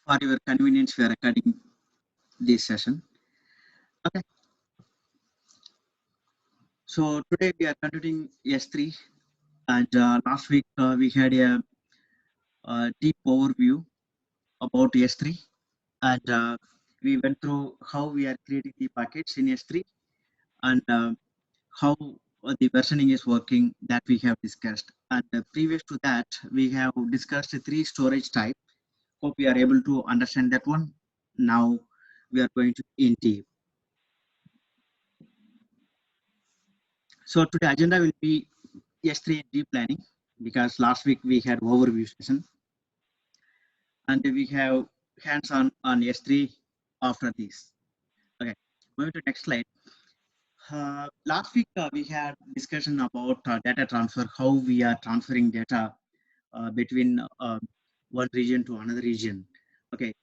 For your convenience, we are recording this session. Okay, so today we are continuing S3, and last week we had a deep overview about S3, and we went through how we are creating the packets in S3 and how the versioning is working that we have discussed. And previous to that, we have discussed three storage type. Hope we are able to understand that one. Now we are going to in deep. So today agenda will be S3 deep planning because last week we had overview session and we have hands-on on S3 after this. Okay, moving to next slide. Last week we had discussion about data transfer, how we are transferring data between one region to another region. Okay,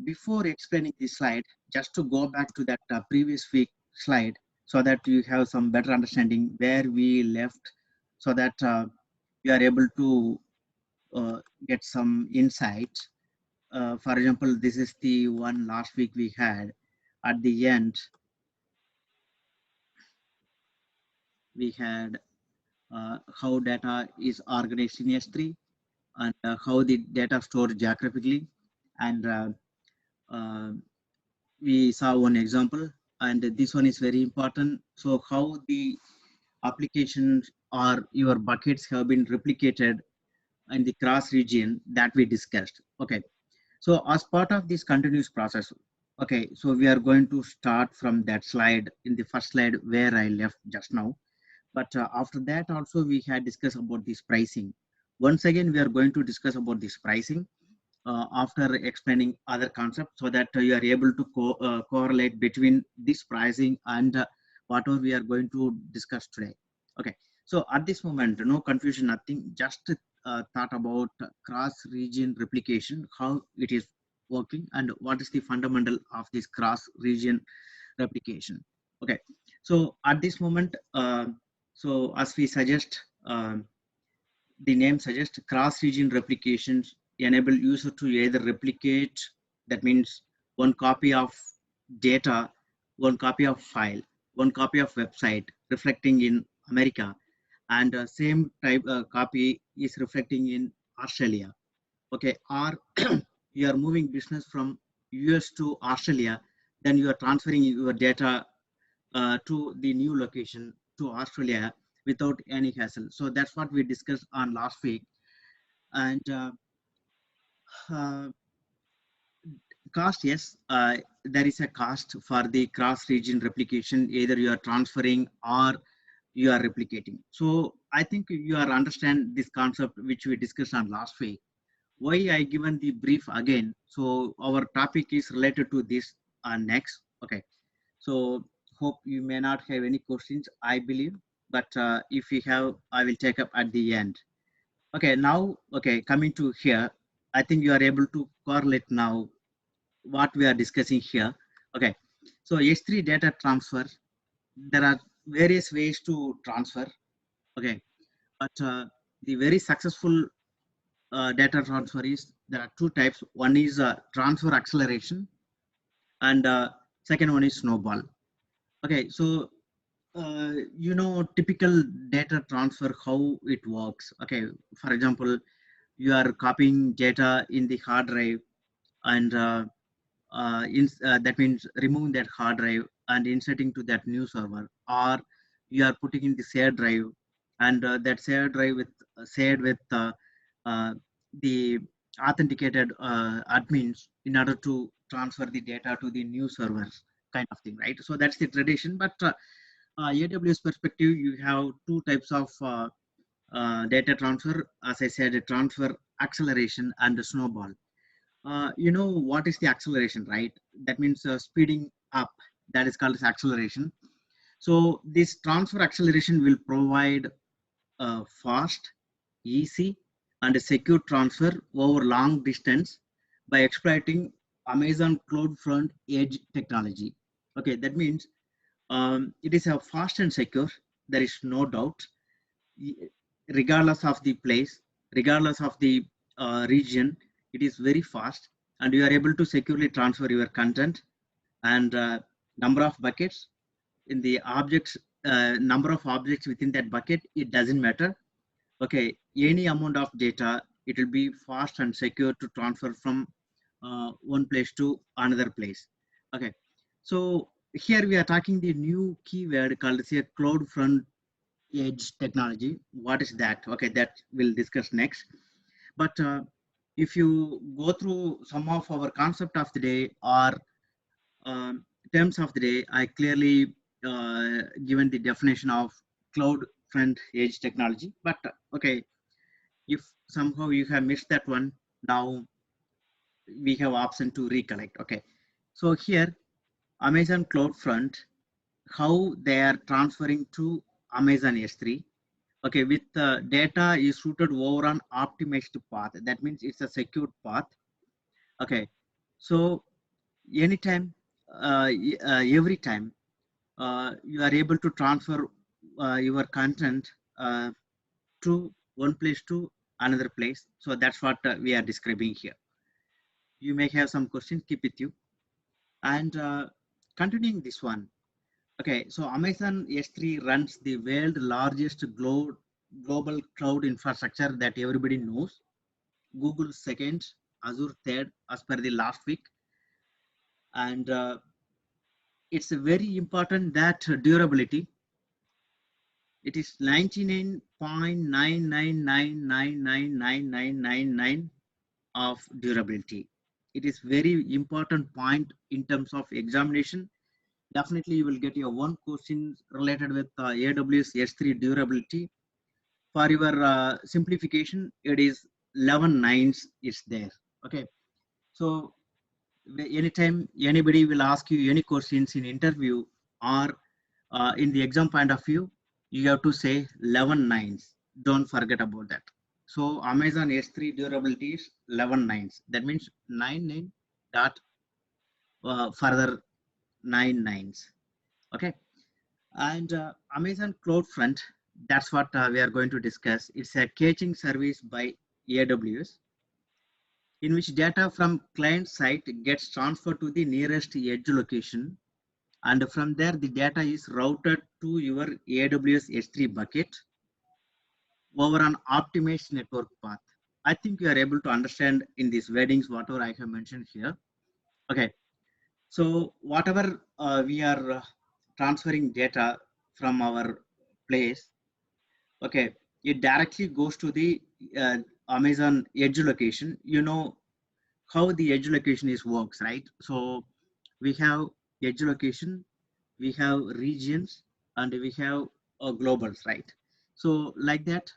before explaining this slide, just to go back to that previous week slide so that you have some better understanding where we left so that you are able to get some insight. For example, this is the one last week we had. At the end, we had how data is organized in S3 and how the data stored geographically. And uh, we saw one example, and this one is very important. So how the applications or your buckets have been replicated in the cross region that we discussed. Okay, so as part of this continuous process, okay, so we are going to start from that slide in the first slide where I left just now. But after that also we had discussed about this pricing. Once again, we are going to discuss about this pricing after explaining other concepts so that you are able to correlate between this pricing and whatever we are going to discuss today. Okay, so at this moment, no confusion, nothing, just thought about cross region replication, how it is working and what is the fundamental of this cross region replication. Okay, so at this moment, so as we suggest, the name suggests cross-region replications enable user to either replicate, that means one copy of data, one copy of file, one copy of website reflecting in America, and same type copy is reflecting in Australia. Okay, or you are moving business from US to Australia, then you are transferring your data to the new location to Australia without any hassle. So that's what we discussed on last week. And uh, cost, yes, there is a cost for the cross-region replication. Either you are transferring or you are replicating. So I think you are understand this concept which we discussed on last week. Why I given the brief again? So our topic is related to this next. Okay. So hope you may not have any questions, I believe, but if you have, I will take up at the end. Okay, now, okay, coming to here, I think you are able to correlate now what we are discussing here. Okay, so S3 data transfer, there are various ways to transfer. Okay, but the very successful data transfer is there are two types. One is transfer acceleration, and second one is snowball. Okay, so typical data transfer, how it works. Okay, for example, you are copying data in the hard drive and that means removing that hard drive and inserting to that new server, or you are putting in the shared drive and that shared drive with shared with uh, the authenticated admins in order to transfer the data to the new servers, kind of thing, right? So that's the tradition. But AWS perspective, you have two types of data transfer. As I said, a transfer acceleration and a snowball. You know what is the acceleration, right? That means speeding up. That is called as acceleration. So this transfer acceleration will provide fast, easy, and a secure transfer over long distance by exploiting Amazon CloudFront Edge technology. Okay, that means it is a fast and secure. There is no doubt, regardless of the place, regardless of the region. It is very fast, and you are able to securely transfer your content and number of buckets in the objects, number of objects within that bucket, it doesn't matter. Okay, any amount of data, it will be fast and secure to transfer from one place to another place. Okay, so here we are talking the new keyword called say cloud front edge technology. What is that? Okay, that we'll discuss next. But if you go through some of our concept of the day or terms of the day, I clearly given the definition of cloud front edge technology. But okay, if somehow you have missed that one, now we have option to recollect. Okay, so here Amazon CloudFront, how they are transferring to Amazon S3. Okay, with data is routed over an optimized path. That means it's a secured path. Okay, so anytime, every time, you are able to transfer your content to one place to another place. So that's what we are describing here. You may have some questions, keep with you. And continuing this one. Okay, so Amazon S3 runs the world's largest global cloud infrastructure that everybody knows. Google second, Azure third, as per the last week. And it's very important that durability. It is 99.999999999 of durability. It is very important point in terms of examination. Definitely you will get your one question related with AWS S3 durability. For your simplification, it is 11 nines is there. Okay, so anytime anybody will ask you any questions in interview or in the exam point of view, you have to say 11 nines. Don't forget about that. So Amazon S3 durability is 11 nines. That means 99 dot further 9 nines. Okay, and Amazon CloudFront, that's what we are going to discuss. It's a caching service by AWS in which data from client site gets transferred to the nearest edge location, and from there the data is routed to your AWS S3 bucket over an optimized network path. I think you are able to understand in these weddings whatever I have mentioned here. Okay, so whatever we are transferring data from our place, okay, it directly goes to the Amazon edge location. You know how the edge location is works, right? So we have edge location, we have regions, and we have globals, right? So like that,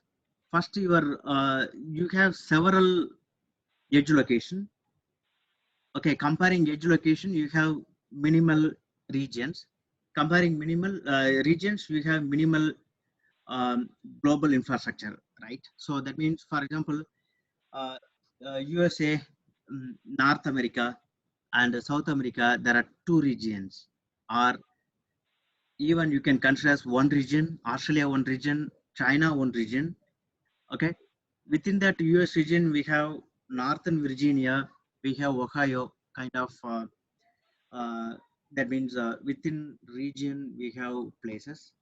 first you have several edge location. Okay, comparing edge location, you have minimal regions. Comparing minimal regions, we have minimal global infrastructure, right? So that means, for example, USA, North America, and South America, there are two regions, or even you can consider as one region, Australia one region, China one region. Okay, within that US region, we have Northern Virginia, we have Ohio, kind of. Uh, that means within region we have places.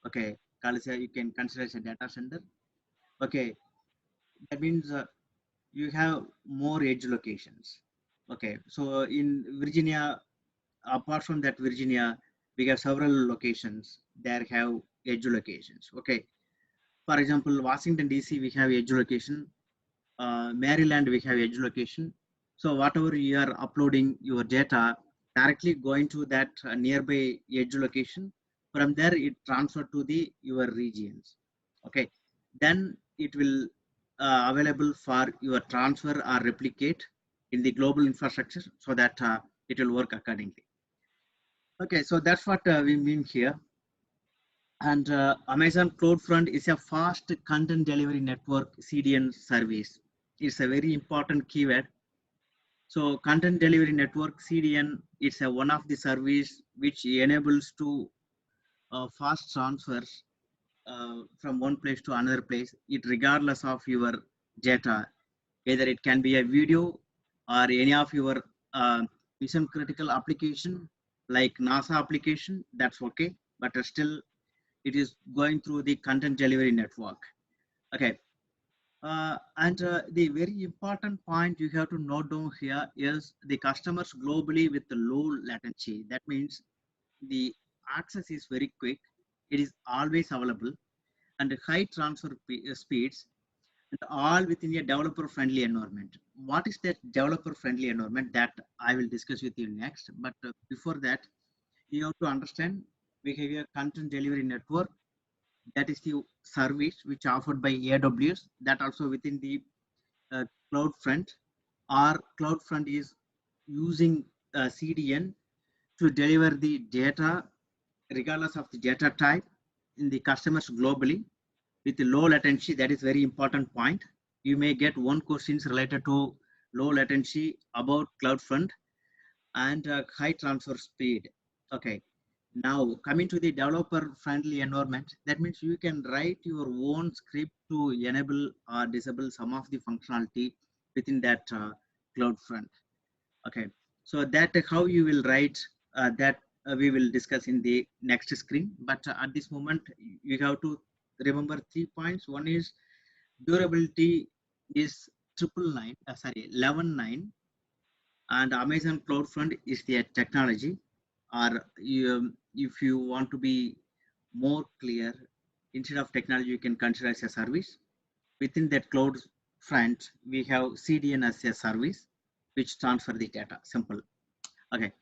Okay, you can consider as a data center. Okay, that means you have more edge locations. Okay, so in Virginia, apart from that Virginia, we have several locations that have edge locations. Okay, for example, Washington DC, we have edge location. Maryland, we have edge location. So whatever you are uploading your data, directly going to that nearby edge location. From there, it transfer to the your regions. Okay, then it will available for your transfer or replicate in the global infrastructure so that it will work accordingly. Okay, so that's what we mean here. And Amazon CloudFront is a fast content delivery network CDN service. It's a very important keyword. So content delivery network CDN is a one of the service which enables to fast transfers from one place to another place, it regardless of your data. Either it can be a video, or any of your mission critical application like NASA application, that's okay. But still, it is going through the content delivery network. Okay. And the very important point you have to note down here is the customers globally with the low latency. That means the access is very quick, it is always available, and high transfer speeds, and all within a developer friendly environment. What is that developer friendly environment? That I will discuss with you next. But before that, you have to understand we have a content delivery network, that is the service which offered by AWS, that also within the CloudFront, or CloudFront is using CDN to deliver the data regardless of the data type in the customers globally with low latency. That is very important point. You may get one questions related to low latency about CloudFront and high transfer speed. Okay. Now coming to the developer friendly environment, that means you can write your own script to enable or disable some of the functionality within that CloudFront. Okay, so that how you will write that we will discuss in the next screen. But at this moment, you have to remember 3 points. One is durability is 11.9, and Amazon CloudFront is the technology. Or if you want to be more clear, instead of technology, you can consider as a service. Within that CloudFront, we have CDN as a service, which transfer the data. Simple. Okay.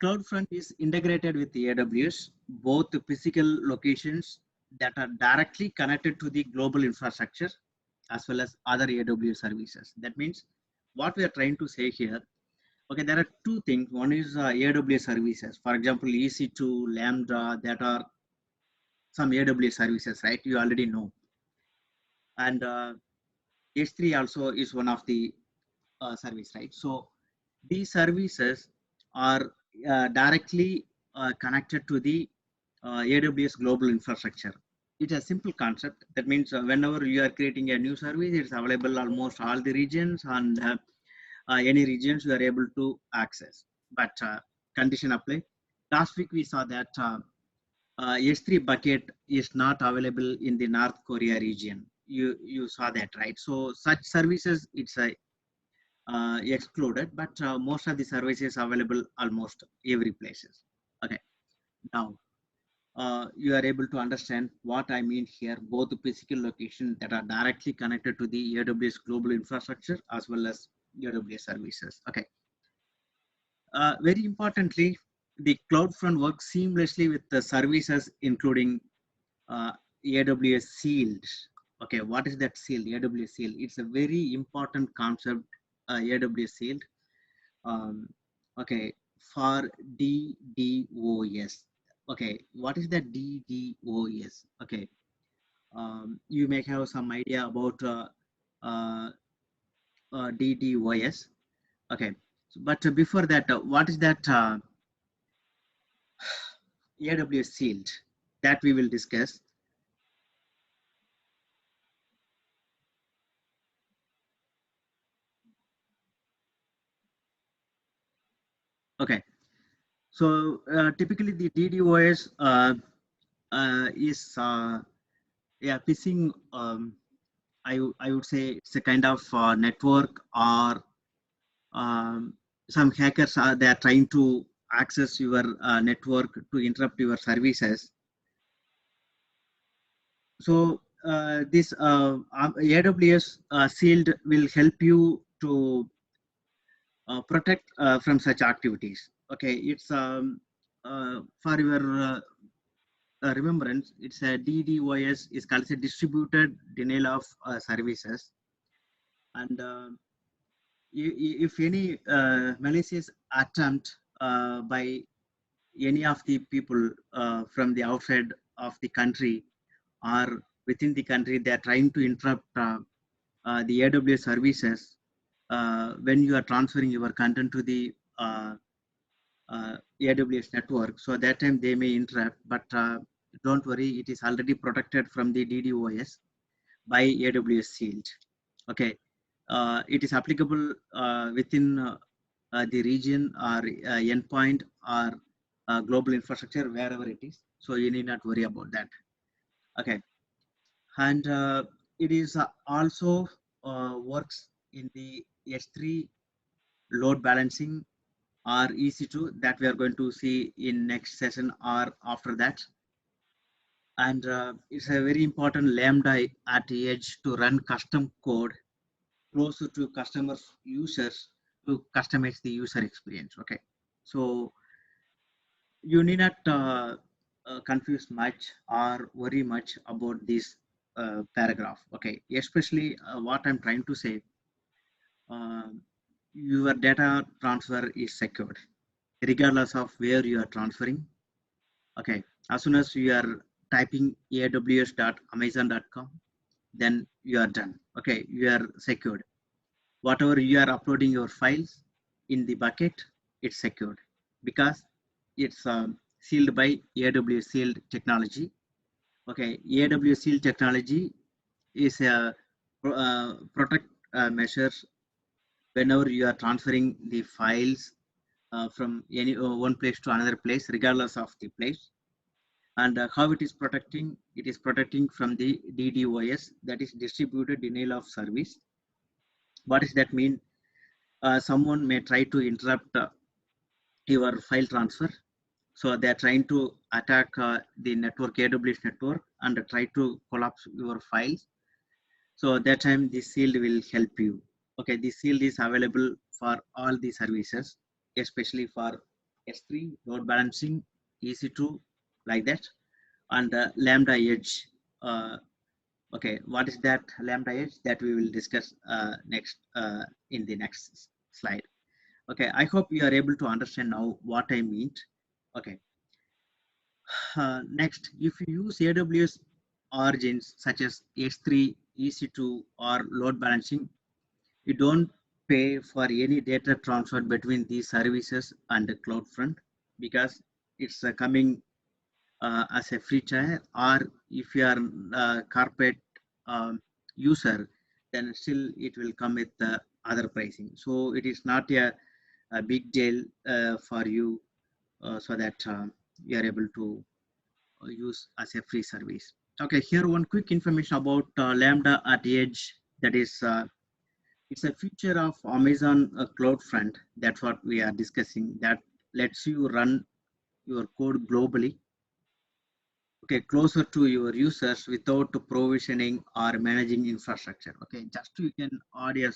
CloudFront is integrated with the AWS, both the physical locations that are directly connected to the global infrastructure as well as other AWS services. That means what we are trying to say here, okay, there are two things. One is AWS services, for example, EC2, Lambda, that are some AWS services, right? You already know. And S3 also is one of the service, right? So these services are directly connected to the AWS global infrastructure. It's a simple concept. That means whenever you are creating a new service, it's available almost all the regions, and any regions you are able to access. But condition apply. Last week we saw that S3 bucket is not available in the North Korea region. You saw that, right? So such services, it's a excluded, but most of the services available almost every places. Okay, now you are able to understand what I mean here, both the physical locations that are directly connected to the AWS global infrastructure as well as AWS services. Okay, very importantly, the CloudFront works seamlessly with the services including AWS sealed. Okay, what is that sealed? AWS sealed. It's a very important concept. AWS sealed. Okay, for DDoS. Okay, what is that DDoS? Okay, you may have some idea about uh, DDoS. Okay, but before that, what is that AWS sealed? That we will discuss. Okay, so typically the DDoS is yeah, phishing. I would say it's a kind of network, or some hackers are they are trying to access your network to interrupt your services. So this AWS sealed will help you to protect from such activities. Okay, it's for your remembrance, it's a DDoS is called a distributed denial of services. And if any malicious attempt by any of the people from the outside of the country or within the country, they are trying to interrupt the AWS services when you are transferring your content to the AWS network. So that time they may interrupt, but don't worry, it is already protected from the DDoS by AWS sealed. Okay. it is applicable within the region or endpoint or global infrastructure, wherever it is. So you need not worry about that. Okay. And it is also works in the S3 load balancing or EC2 that we are going to see in next session or after that. And it's a very important Lambda at the edge to run custom code closer to customers users to customize the user experience. Okay, so you need not confuse much or worry much about this paragraph. Okay, especially what I'm trying to say, uh, your data transfer is secured regardless of where you are transferring. Okay, as soon as you are typing aws.amazon.com, then you are done. Okay, you are secured. Whatever you are uploading your files in the bucket, it's secured because it's sealed by AWS sealed technology. Okay, AWS sealed technology is a protect measures whenever you are transferring the files from any one place to another place, regardless of the place. And how it is protecting from the DDoS, that is distributed denial of service. What does that mean? Someone may try to interrupt your file transfer. So they are trying to attack the network, AWS network, and try to collapse your files. So that time the shield will help you. Okay, the shield is available for all the services, especially for S3, load balancing, EC2, like that, and Lambda Edge. Okay, what is that Lambda Edge? That we will discuss next in the next slide. Okay, I hope you are able to understand now what I mean. Okay, next, if you use AWS origins such as S3, EC2, or load balancing, you don't pay for any data transfer between these services and the CloudFront because it's coming as a free tier, or if you are a corporate user, then still it will come with other pricing. So it is not a big deal for you, so that you are able to use as a free service. Okay, here one quick information about Lambda at Edge. That is, it's a feature of Amazon CloudFront. That's what we are discussing. That lets you run your code globally, okay, closer to your users without provisioning or managing infrastructure. Okay, just you can add a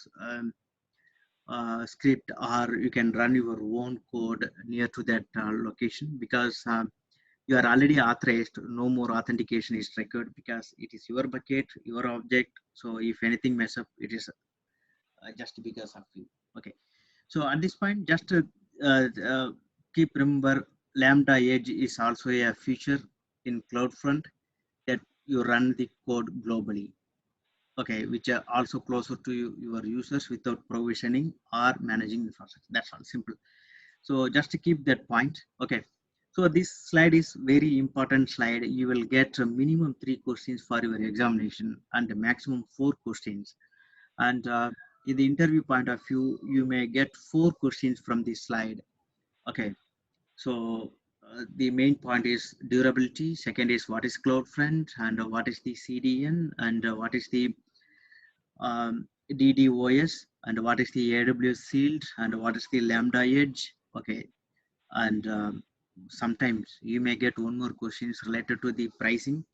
script, or you can run your own code near to that location because you are already authorized. No more authentication is required because it is your bucket, your object. So if anything mess up, it is just because of you. Okay, so at this point, just keep remember Lambda Edge is also a feature in CloudFront that you run the code globally. Okay, which are also closer to your users without provisioning or managing infrastructure. That's all simple. So just to keep that point. Okay, so this slide is very important slide. You will get a minimum 3 questions for your examination and a maximum 4 questions. And in the interview point of view, you may get 4 questions from this slide. Okay, so the main point is durability. Second is what is CloudFront, and what is the CDN, and what is the DDoS, and what is the AWS Shield, and what is the Lambda Edge. Okay, and sometimes you may get one more questions related to the pricing.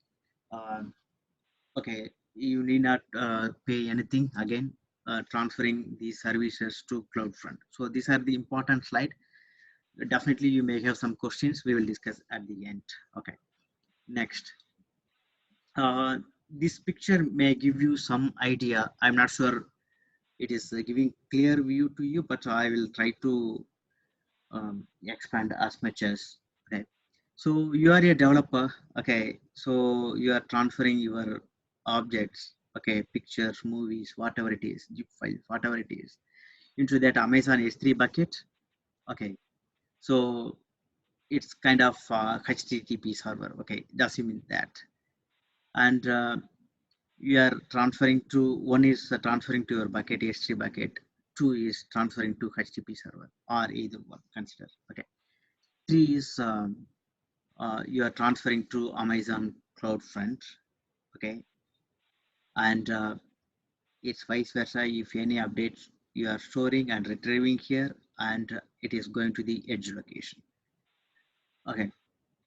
Okay, you need not pay anything again, transferring these services to CloudFront. So these are the important slide. Definitely you may have some questions we will discuss at the end. Okay, next. This picture may give you some idea. I'm not sure it is giving clear view to you, but I will try to expand as much as. Okay, so you are a developer. Okay, so you are transferring your objects, okay, pictures, movies, whatever it is, zip files, whatever it is, into that Amazon S3 bucket. Okay, so it's kind of HTTP server. Okay, does you mean that? And you are transferring to, one is transferring to your bucket, S3 bucket, two is transferring to HTTP server, or either one consider. Okay. Three is you are transferring to Amazon CloudFront. Okay. And it's vice versa. If any updates you are storing and retrieving here, and it is going to the edge location. Okay.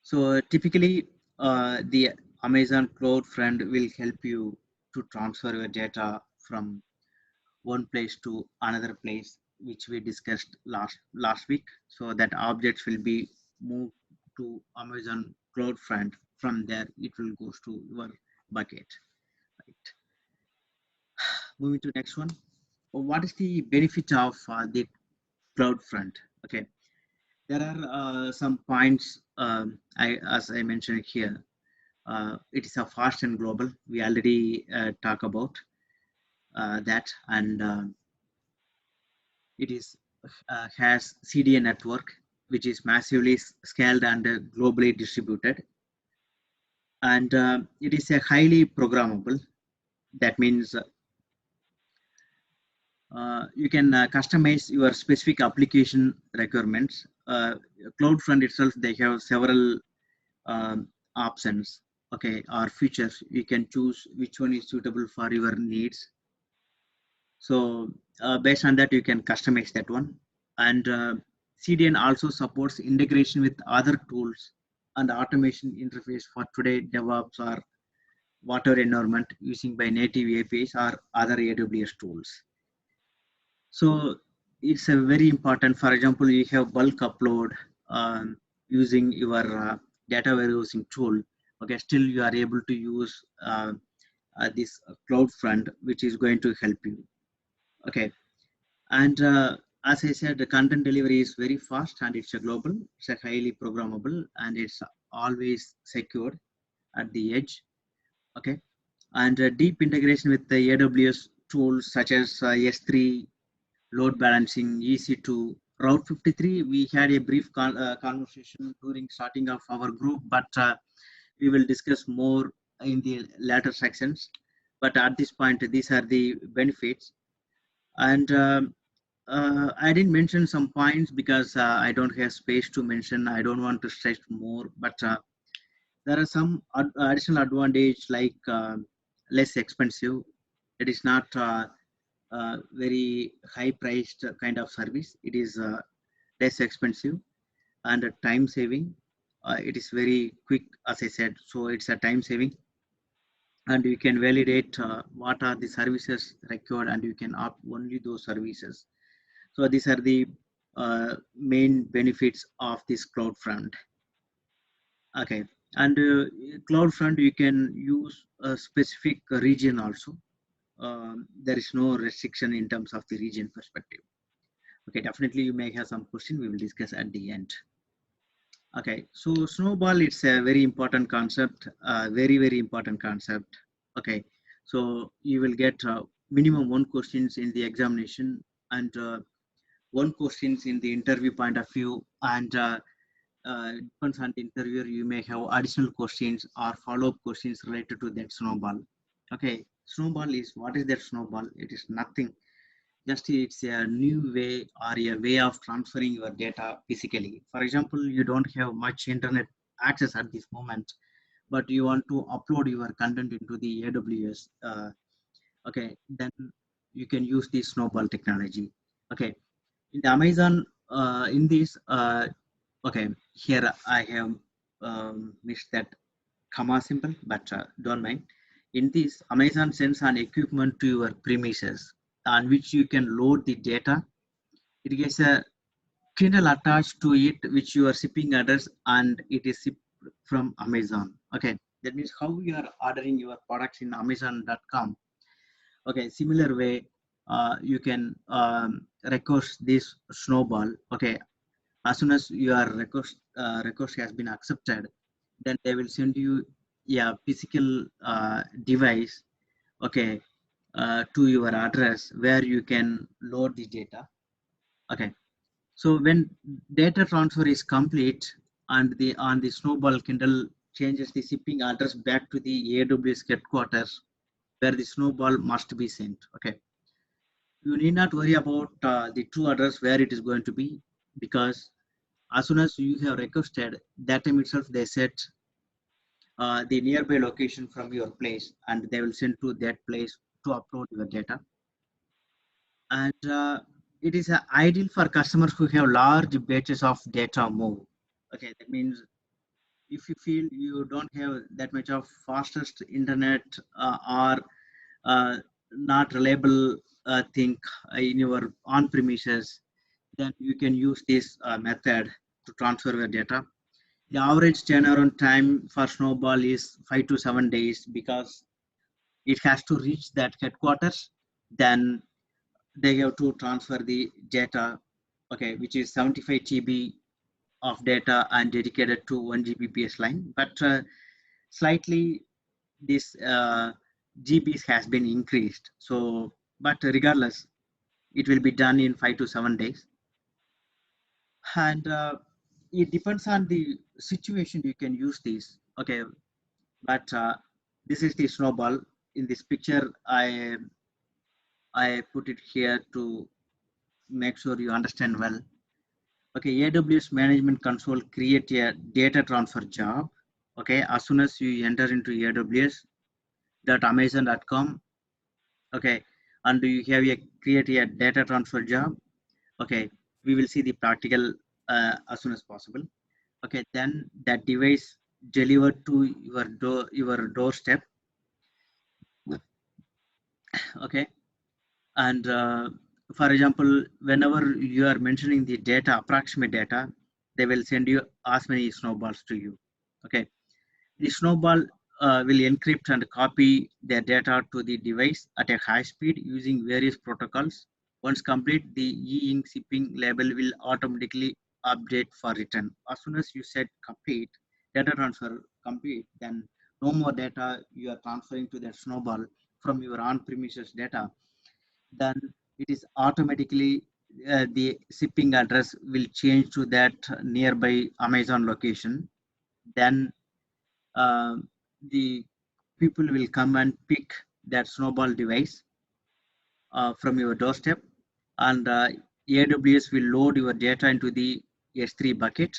So typically, the Amazon CloudFront will help you to transfer your data from one place to another place, which we discussed last week. So that objects will be moved to Amazon CloudFront. From there, it will go to your bucket. Right. Moving to next one. What is the benefit of the CloudFront? Okay, there are some points. As I mentioned here, it is a fast and global. We already talk about that, and it is has CDN network, which is massively scaled and globally distributed, and it is a highly programmable. That means you can customize your specific application requirements. CloudFront itself, they have several options, okay, or features. You can choose which one is suitable for your needs. So based on that, you can customize that one. And CDN also supports integration with other tools and automation interface for today DevOps or whatever environment using by native APIs or other AWS tools. So it's a very important. For example, you have bulk upload using your data warehousing tool. Okay, still you are able to use this CloudFront, which is going to help you. Okay, and as I said, the content delivery is very fast and it's a global, it's a highly programmable, and it's always secured at the edge. Okay, and deep integration with the AWS tools such as S3, load balancing, EC2, Route 53. We had a brief conversation during starting of our group, but we will discuss more in the later sections. But at this point, these are the benefits. And I didn't mention some points because I don't have space to mention. I don't want to stress more, but there are some additional advantage like less expensive. It is not very high priced kind of service. It is less expensive and time saving. It is very quick, as I said, so it's a time saving, and you can validate what are the services required, and you can opt only those services. So these are the main benefits of this CloudFront. Okay, and CloudFront, you can use a specific region also. There is no restriction in terms of the region perspective. Okay, definitely you may have some question we will discuss at the end. Okay, so snowball, it's a very important concept, very important concept. Okay, so you will get minimum one questions in the examination and one questions in the interview point of view, and depends on the interviewer, you may have additional questions or follow-up questions related to that snowball. Okay, snowball is, what is that snowball? It is nothing, just it's a new way or a way of transferring your data physically. For example, you don't have much internet access at this moment, but you want to upload your content into the AWS. Okay, then you can use the snowball technology. Okay, in the Amazon, in this, okay, here I have missed that comma symbol, but don't mind. In this, Amazon sends an equipment to your premises on which you can load the data. It gets a Kindle attached to it, which your shipping address, and it is shipped from Amazon. Okay, that means how you are ordering your products in Amazon.com. Okay, similar way, you can request this snowball. Okay, as soon as your request has been accepted, then they will send you a physical device, okay, to your address where you can load the data. Okay, so when data transfer is complete and the snowball Kindle changes the shipping address back to the AWS headquarters, where the snowball must be sent. Okay, you need not worry about the true address where it is going to be, because as soon as you have requested, that time itself they set the nearby location from your place, and they will send to that place to upload your data. And it is ideal for customers who have large batches of data move. Okay, that means if you feel you don't have that much of fastest internet or not reliable thing in your on premises, then you can use this method to transfer your data. The average turnaround time for Snowball is 5 to 7 days, because it has to reach that headquarters. Then they have to transfer the data, okay, which is 75 GB of data and dedicated to 1 Gbps line. But slightly this GBs has been increased. So, but regardless, it will be done in 5 to 7 days. And it depends on the situation you can use these. Okay, but this is the snowball. In this picture, I put it here to make sure you understand well. Okay, AWS Management Console create a data transfer job. Okay, as soon as you enter into aws.amazon.com, okay, and you have a create a data transfer job. Okay, we will see the practical as soon as possible. Okay, then that device delivered to your doorstep. Okay, and for example, whenever you are mentioning the data, approximate data, they will send you as many snowballs to you. Okay, the snowball will encrypt and copy their data to the device at a high speed using various protocols. Once complete, the e-ink shipping label will automatically update for return. As soon as you said complete, data transfer complete, then no more data you are transferring to that snowball from your on-premises data. Then it is automatically the shipping address will change to that nearby Amazon location. Then uh, the people will come and pick that snowball device from your doorstep, and AWS will load your data into the S3 bucket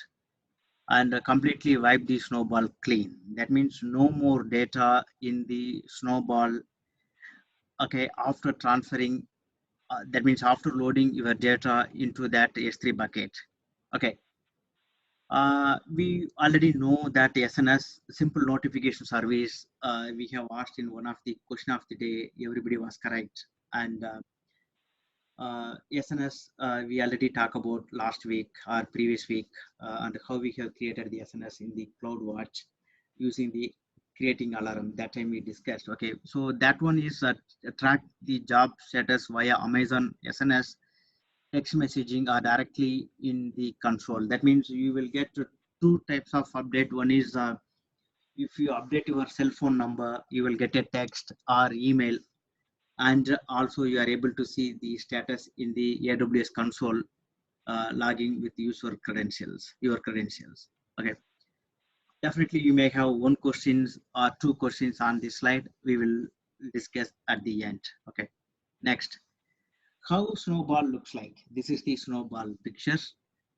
and completely wipe the snowball clean. That means no more data in the snowball. Okay, after transferring, that means after loading your data into that S3 bucket. Okay, we already know that SNS, simple notification service, we have asked in one of the question of the day, everybody was correct. And SNS, we already talked about last week or previous week, and how we have created the SNS in the CloudWatch using the creating alarm. That time we discussed. Okay, so that one is track the job status via Amazon SNS text messaging or directly in the console. That means you will get two types of update. One is if you update your cell phone number, you will get a text or email, and also you are able to see the status in the AWS console, logging with user credentials, your credentials. Okay, definitely you may have one questions or two questions on this slide. We will discuss at the end. Okay, next, how snowball looks like. This is the snowball pictures.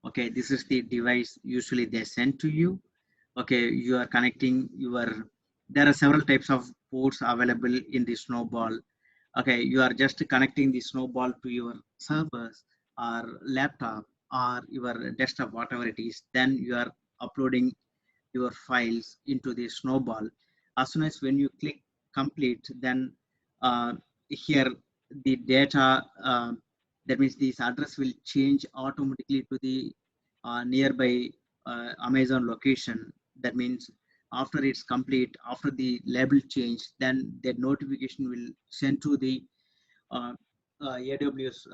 Okay, this is the device usually they send to you. Okay, you are connecting your, there are several types of ports available in the snowball. Okay, you are just connecting the snowball to your servers or laptop or your desktop, whatever it is. Then you are uploading your files into the snowball. As soon as when you click complete, then here the data, that means this address will change automatically to the nearby Amazon location. That means after it's complete, after the label change, then that notification will send to the AWS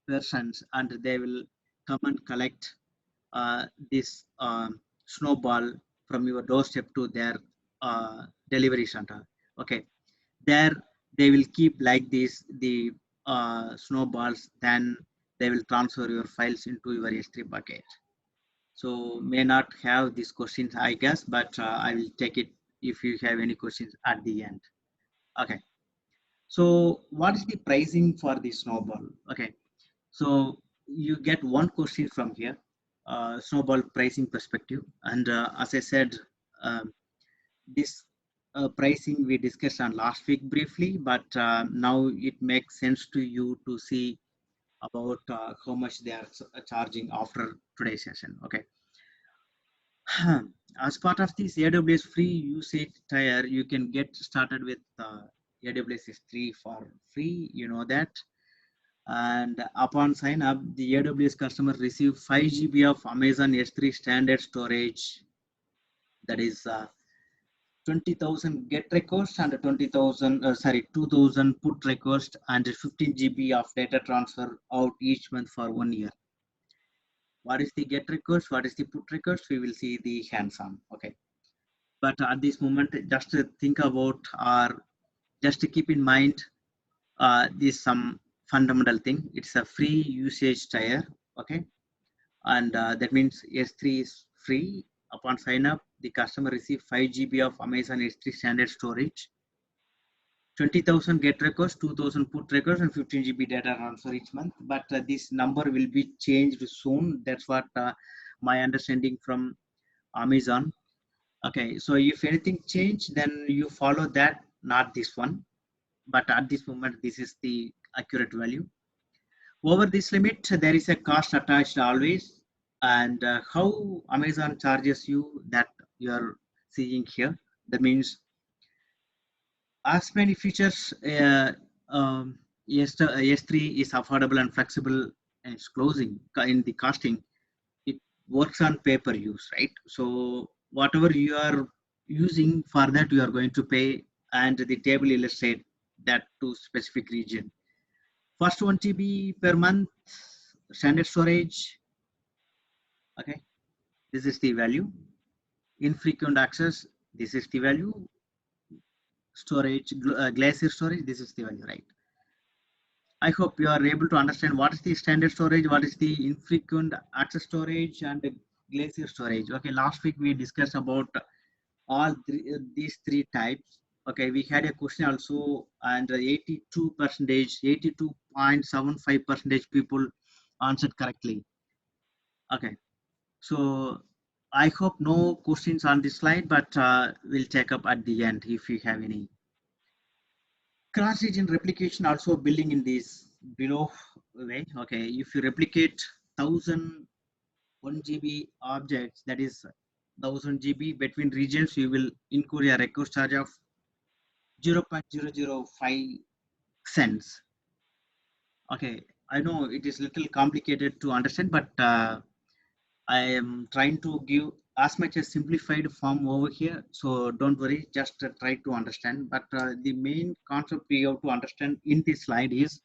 persons, and they will come and collect this snowball from your doorstep to their delivery center. Okay, there they will keep like this the snowballs. Then they will transfer your files into your S3 bucket. So may not have these questions, I guess, but I will take it if you have any questions at the end. Okay. So what is the pricing for the Snowball? Okay, so you get one question from here, Snowball pricing perspective. And as I said, um, this pricing we discussed on last week briefly, but now it makes sense to you to see about how much they are charging after today's session. Okay. As part of this AWS free usage tier, you can get started with AWS S3 for free. You know that. And upon sign up, the AWS customer receive 5 GB of Amazon S3 standard storage. That is 20,000 get request and 20,000, 2,000 put request and 15 GB of data transfer out each month for 1 year. What is the get request? What is the put request? We will see the hands-on. Okay. But at this moment, just to think about or just to keep in mind this some fundamental thing. It's a free usage tier. Okay. And that means S3 is free. Upon sign up, the customer receive 5 GB of Amazon S3 standard storage, 20,000 get requests, 2,000 put requests, and 15 GB data transfer each month. But this number will be changed soon. That's what my understanding from Amazon. Okay, so if anything change, then you follow that, not this one. But at this moment, this is the accurate value. Over this limit, there is a cost attached always. And how Amazon charges you, that you are seeing here. That means as many features S3 is affordable and flexible and it's closing in the costing, it works on pay-per-use, right? So whatever you are using for that, you are going to pay, and the table illustrate that to specific region. First 1 TB per month, standard storage. Okay, this is the value. Infrequent access, this is the value. Storage, Glacier storage, this is the value, right? I hope you are able to understand what is the standard storage, what is the infrequent access storage, and the Glacier storage. Okay, last week we discussed about all these three types. Okay, we had a question also, and 82%, 82.75% people answered correctly. Okay, so I hope no questions on this slide, but we'll take up at the end if you have any. Cross-region replication also building in this below way. Okay, if you replicate 1,001 GB objects, that is 1,000 GB between regions, you will incur a request charge of 0.005 cents. Okay, I know it is little complicated to understand, but I am trying to give as much as simplified form over here. So don't worry, just try to understand. But the main concept we have to understand in this slide is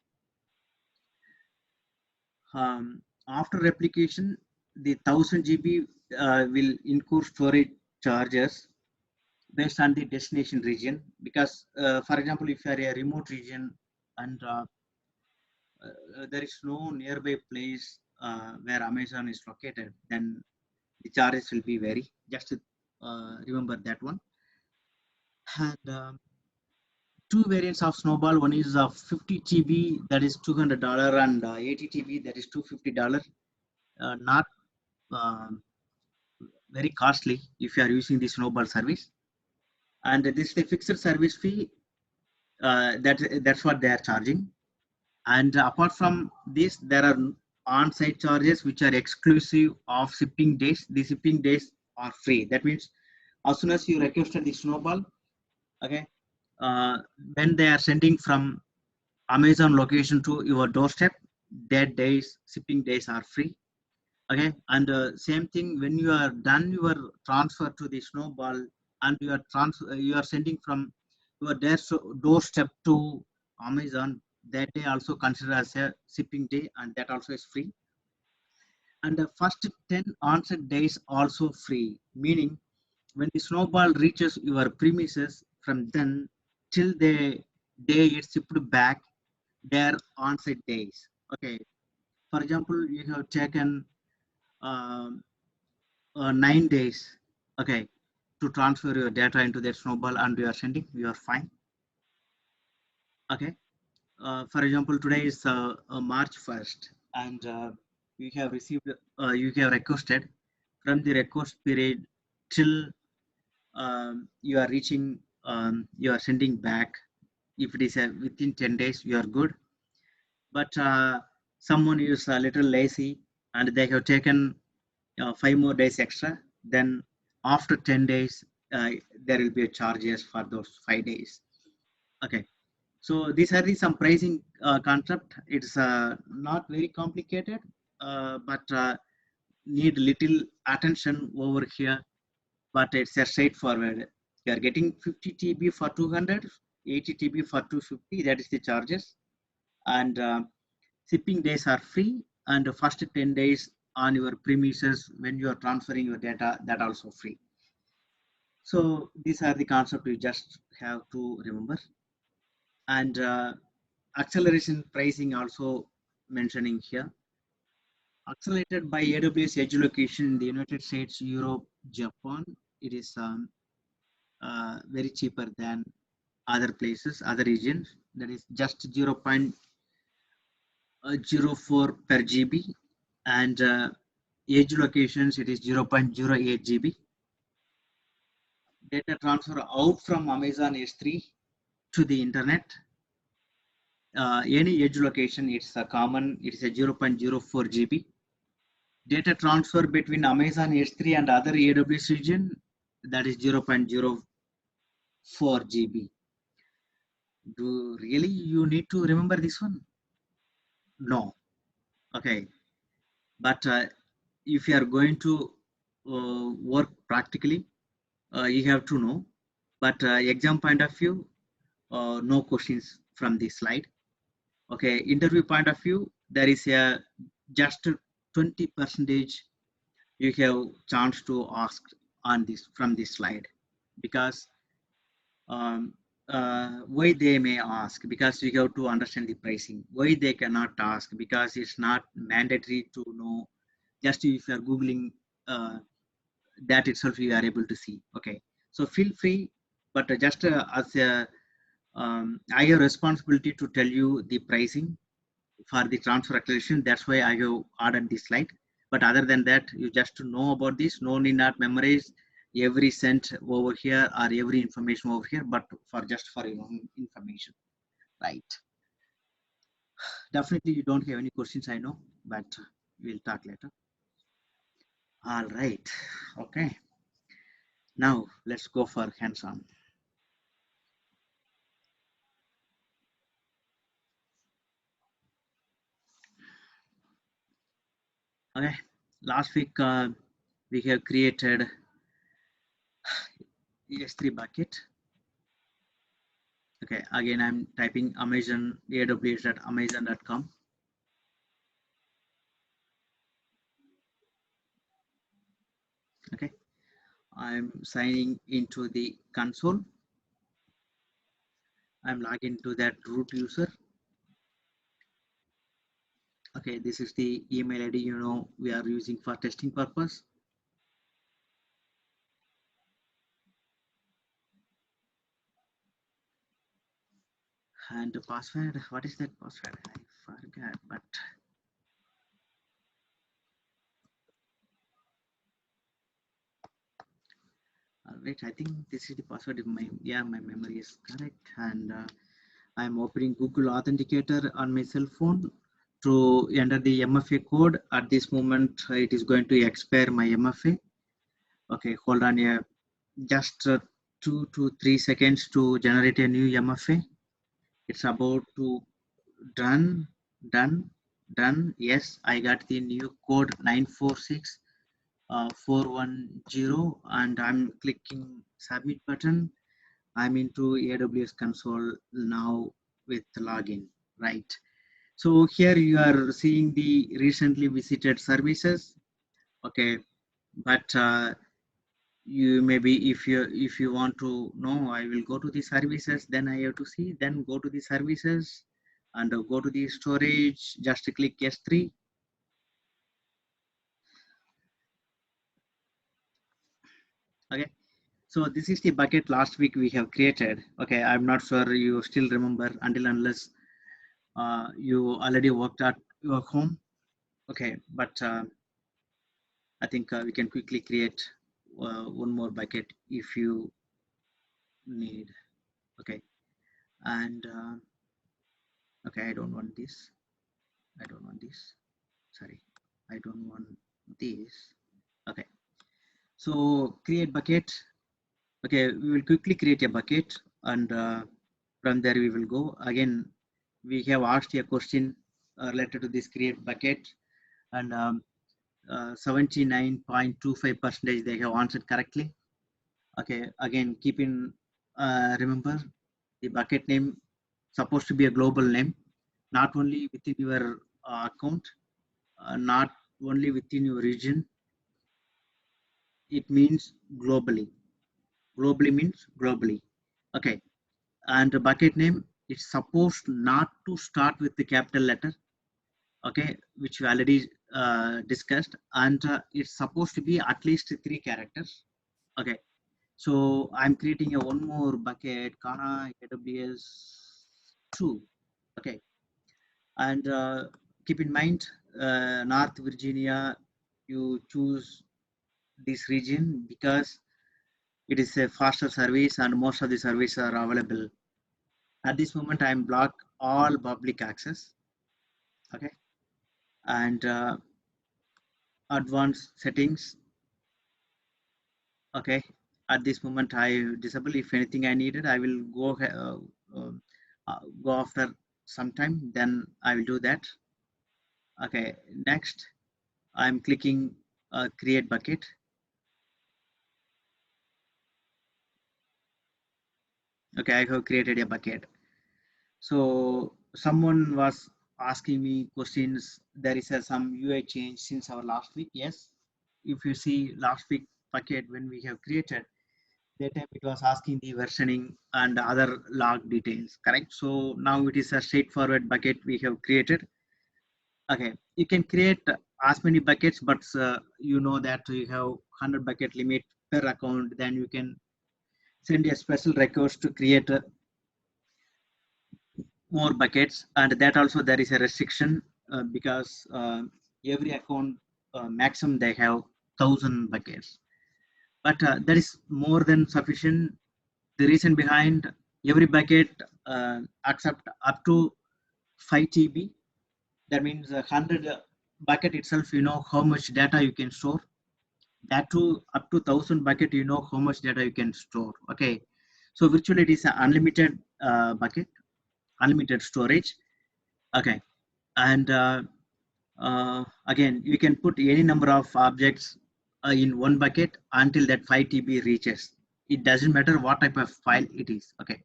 after replication, the 1,000 GB will incur storage charges based on the destination region. Because, for example, if you are a remote region and there is no nearby place where Amazon is located, then the charges will be vary. Just remember that one. And two variants of Snowball. One is 50 GB, that is $200, and 80 TB, that is $250. Not very costly if you are using the Snowball service. And this is the fixed service fee. That's what they are charging. And apart from this, there are on-site charges which are exclusive of shipping days. The shipping days are free. That means as soon as you requested the Snowball, okay, when they are sending from Amazon location to your doorstep, that days shipping days are free. Okay, and same thing when you are done your transfer to the Snowball and you are sending from your doorstep to Amazon, that day also considered as a shipping day, and that also is free. And the first 10 onset days also free, meaning when the Snowball reaches your premises, from then till the day it's shipped back, their on-site days. Okay, for example, you have taken 9 days, okay, to transfer your data into that Snowball, and you are sending, you are fine. Okay, for example, today is March 1st, and you have received, you have requested from the request period till you are reaching, you are sending back. If it is within 10 days, you are good. But someone is a little lazy and they have taken 5 more days extra, then after 10 days, there will be a charges for those 5 days. Okay. So these are the some pricing concept. It's not very complicated, but need little attention over here. But it's a straightforward. You are getting 50 TB for 200, 80 TB for 250. That is the charges, and shipping days are free. And the first 10 days on your premises when you are transferring your data, that also free. So these are the concept you just have to remember. And acceleration pricing also mentioning here. Accelerated by AWS Edge Location in the United States, Europe, Japan. It is very cheaper than other places, other regions. That is just 0.04 per GB, and Edge locations it is 0.08 GB. Data transfer out from Amazon S3 to the internet. Any edge location, it's a common, it's a 0.04 GB. Data transfer between Amazon S3 and other AWS region, that is 0.04 GB. Do really you need to remember this one? No. Okay. But if you are going to work practically, you have to know. But exam point of view, no questions from this slide. Okay, interview point of view, there is a just 20% you have chance to ask on this from this slide, because why they may ask, because you have to understand the pricing. Why they cannot ask, because it's not mandatory to know. Just if you are googling that itself, you are able to see. Okay, so feel free, but just as a I have responsibility to tell you the pricing for the transfer acceleration. That's why I have added this slide. But other than that, you just to know about this. No need not memorize every cent over here or every information over here, but for just for your own information, right? Definitely, you don't have any questions, I know, but we'll talk later. All right. Okay. Now let's go for hands-on. Okay. Last week we have created S3 bucket. Okay, again, I'm typing Amazon, aws.amazon.com. Okay, I'm signing into the console. I'm logging to that root user. Okay, this is the email ID, you know, we are using for testing purpose. And the password, what is that password? I forgot, but wait, I think this is the password. My memory is correct. And I'm opening Google Authenticator on my cell phone to enter the MFA code. At this moment, it is going to expire my MFA. Okay, hold on here. Just 2 to 3 seconds to generate a new MFA. It's about to done. Yes, I got the new code 946410, and I'm clicking submit button. I'm into AWS console now with login, right? So here you are seeing the recently visited services. Okay, but you maybe if you want to know, I will go to the services, then I have to see, then go to the services and go to the storage, just click S3. Okay, so this is the bucket last week we have created. Okay, I'm not sure you still remember, until unless you already worked at your home. Okay, but I think we can quickly create one more bucket if you need. Okay, and okay, I don't want this. I don't want this. Sorry, I don't want this. Okay, so create bucket. Okay, we will quickly create a bucket, and from there we will go. Again, we have asked a question related to this create bucket, and 79.25% they have answered correctly. Okay, again, keep in remember the bucket name supposed to be a global name, not only within your account, not only within your region. It means globally. Globally means globally. Okay, and the bucket name is supposed not to start with the capital letter. Okay, which we already discussed, and it's supposed to be at least 3 characters. Okay, so I'm creating a one more bucket, Kana AWS 2. Okay, and keep in mind, North Virginia, you choose this region because it is a faster service and most of the services are available. At this moment, I'm block all public access. Okay, and advanced settings. Okay, at this moment I disable. If anything I needed, I will go after some time. Then I will do that. Okay, next I'm clicking create bucket. Okay, I have created a bucket. So someone was asking me questions. There is some UI change since our last week. Yes, if you see last week bucket when we have created, that time it was asking the versioning and other log details, correct? So now it is a straightforward bucket we have created. Okay, you can create as many buckets, but you know that you have 100 bucket limit per account. Then you can send a special request to create more buckets, and that also there is a restriction because every account maximum they have 1,000 buckets, but that is more than sufficient. The reason behind every bucket accept up to 5 TB. That means 100 bucket itself, you know how much data you can store. That too up to 1,000 bucket, you know how much data you can store. Okay, so virtually it is an unlimited bucket, unlimited storage. Okay, and again, you can put any number of objects in one bucket until that 5 TB reaches. It doesn't matter what type of file it is. Okay.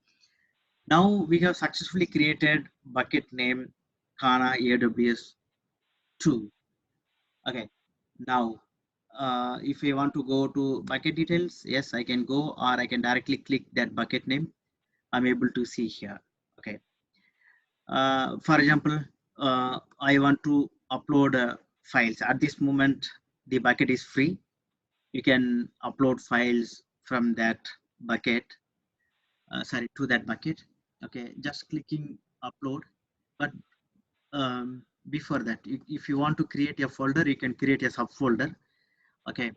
Now we have successfully created bucket name Kana AWS 2. Okay. Now, if I want to go to bucket details, yes, I can go, or I can directly click that bucket name. I'm able to see here. Okay. For example, I want to upload files. At this moment, the bucket is free. You can upload files from that bucket, sorry, to that bucket. Okay, just clicking upload. But before that, if you want to create a folder, you can create a subfolder. Okay,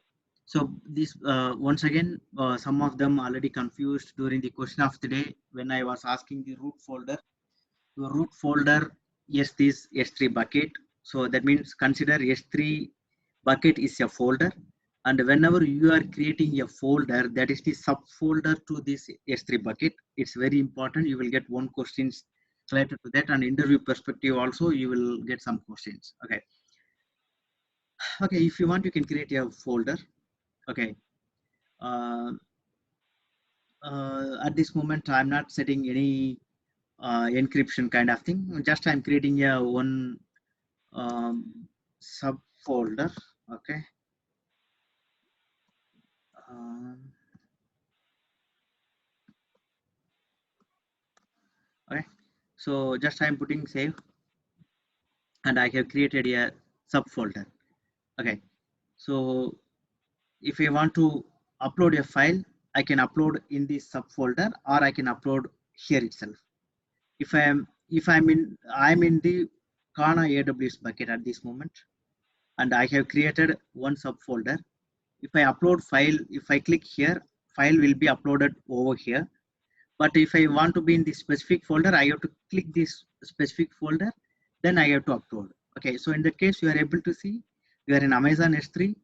so this once again, some of them already confused during the question of the day when I was asking the root folder. Your root folder is this S3 bucket. So that means consider S3 bucket is a folder. And whenever you are creating a folder, that is the subfolder to this S3 bucket. It's very important. You will get one questions related to that, and interview perspective also you will get some questions. Okay. Okay, if you want, you can create a folder. Okay. Uh, at this moment, I'm not setting any encryption kind of thing. Just I'm creating a one subfolder. Okay. Um, okay. So just I'm putting save, and I have created a subfolder. Okay. So if I want to upload a file, I can upload in this subfolder, or I can upload here itself. If I am if I'm in the Kana AWS bucket at this moment, and I have created one subfolder. If I upload file, if I click here, file will be uploaded over here. But if I want to be in this specific folder, I have to click this specific folder, then I have to upload. Okay, so in that case, you are able to see you are in Amazon S3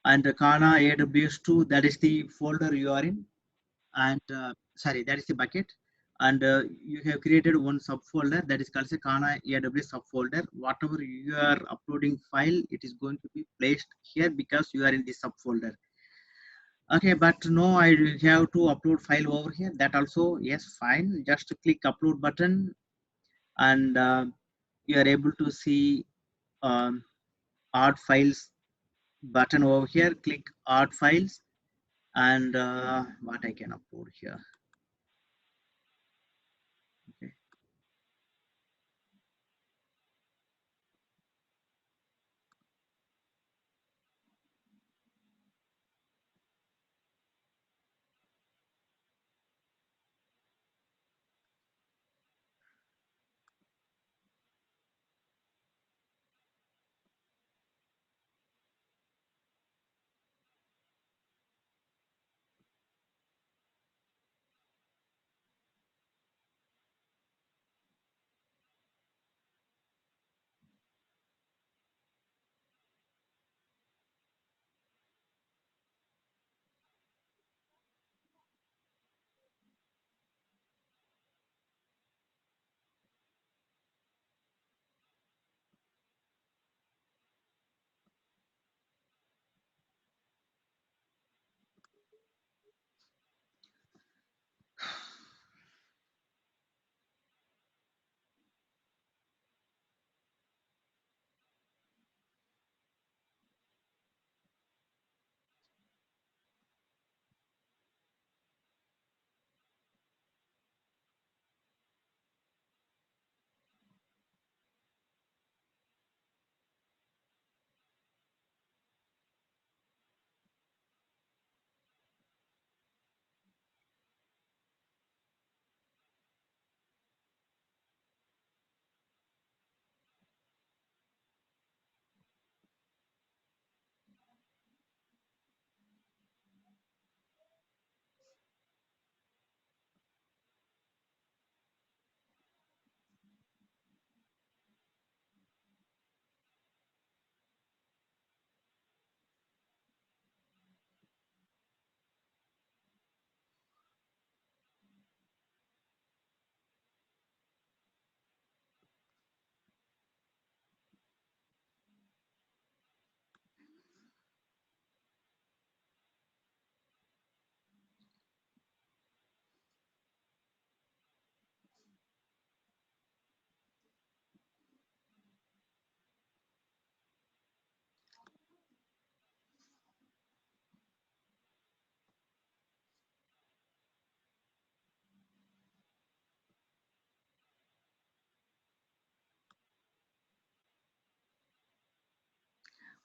and the Kana AWS2, that is the folder you are in. And sorry, that is the bucket. And you have created one subfolder that is called a Kana AWS subfolder. Whatever you are uploading file, it is going to be placed here because you are in this subfolder. Okay, but no, I have to upload file over here. That also, yes, fine. Just click upload button, and you are able to see art files button over here. Click art files, and what I can upload here. Okay.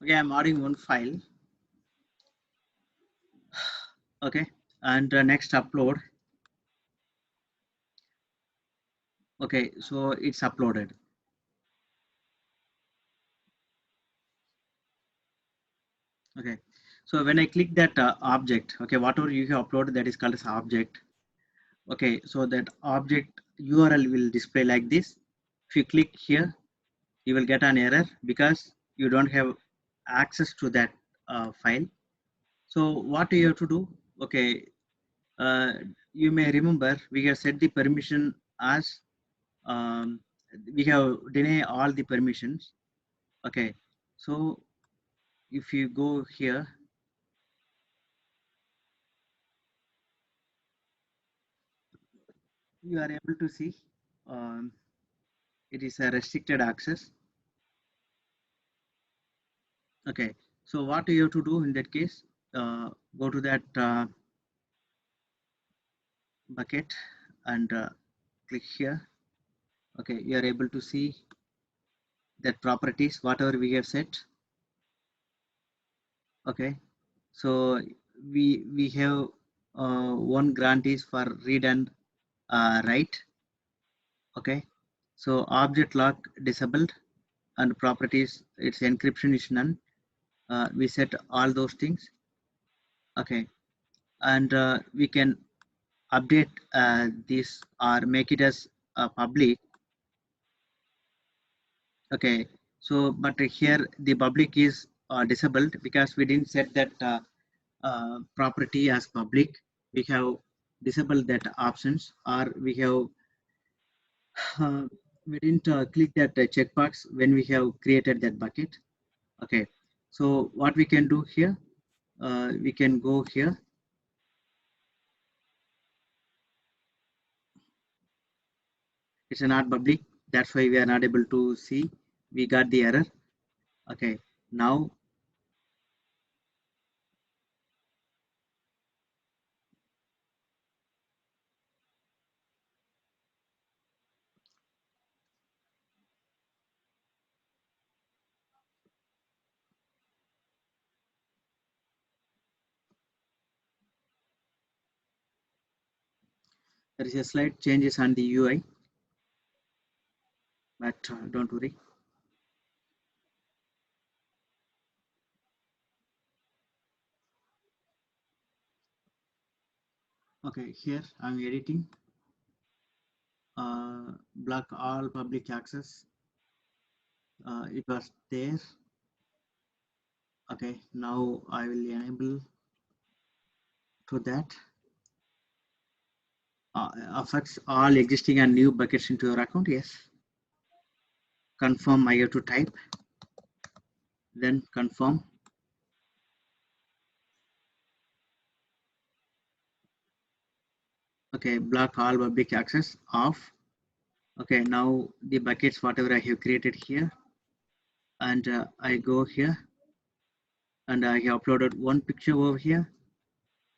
Okay, I'm adding one file. Okay, and next upload. Okay, so it's uploaded. Okay, so when I click that object, okay, whatever you have uploaded, that is called as object. Okay, so that object URL will display like this. If you click here, you will get an error because you don't have access to that file. So what you have to do? Okay, uh, you may remember we have set the permission as um, we have deny all the permissions. Okay, so if you go here, you are able to see um, it is a restricted access. Okay, so what you have to do in that case, go to that bucket and click here. Okay, you are able to see that properties, whatever we have set. Okay, so we have one grant is for read and write. Okay, So object lock disabled, and properties, its encryption is none. We set all those things. Okay, and we can update this or make it as public. Okay, so but here the public is disabled because we didn't set that property as public. We have disabled that options, or we have we didn't click that checkbox when we have created that bucket. Okay, so what we can do here, we can go here. It's not public, that's why we are not able to see. We got the error. Okay, now there is a slight changes on the UI, but don't worry. Okay, here I'm editing. Block all public access. It was there. Okay, now I will enable to that. Affects all existing and new buckets into your account. Yes. Confirm, I have to type. Then confirm. Okay, block all public access off. Okay, now the buckets whatever I have created here, and I go here, and I have uploaded one picture over here,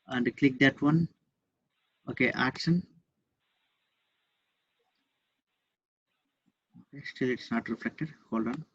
and click that one. Okay, action. Okay, still it's not reflected. Hold on.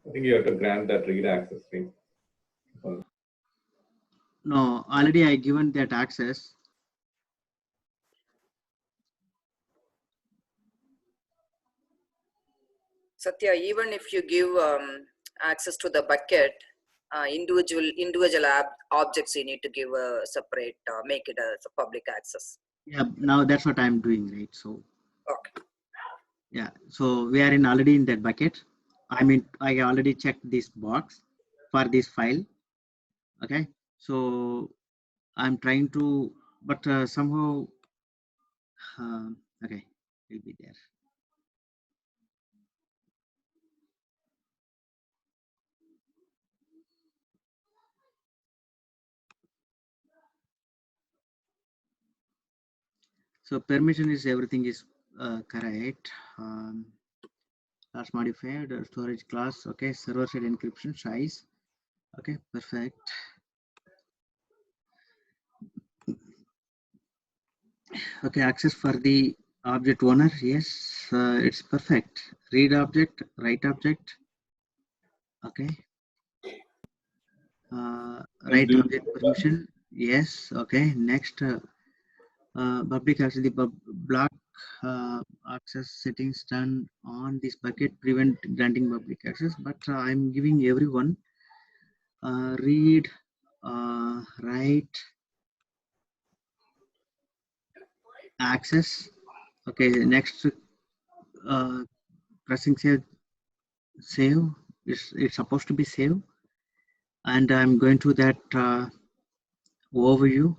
I think you have to grant that read access thing. No, already I given that access. Satya, even if you give access to the bucket, individual objects you need to give a separate, make it as a public access. Yeah, now that's what I'm doing, right? So okay. Yeah, so we are already in that bucket. I mean, I already checked this box for this file. Okay, so I'm trying to, but somehow, okay, will be there. So permission is everything is correct. Class modified, storage class, okay, server side encryption size, okay, perfect. Okay, access for the object owner, yes, it's perfect. Read object, write object, okay. Write object permission, yes, okay. Next, public access, the block access settings turned on this bucket prevent granting public access, but I'm giving everyone read, write, access. Okay, next, pressing save. It's supposed to be save, and I'm going to that overview.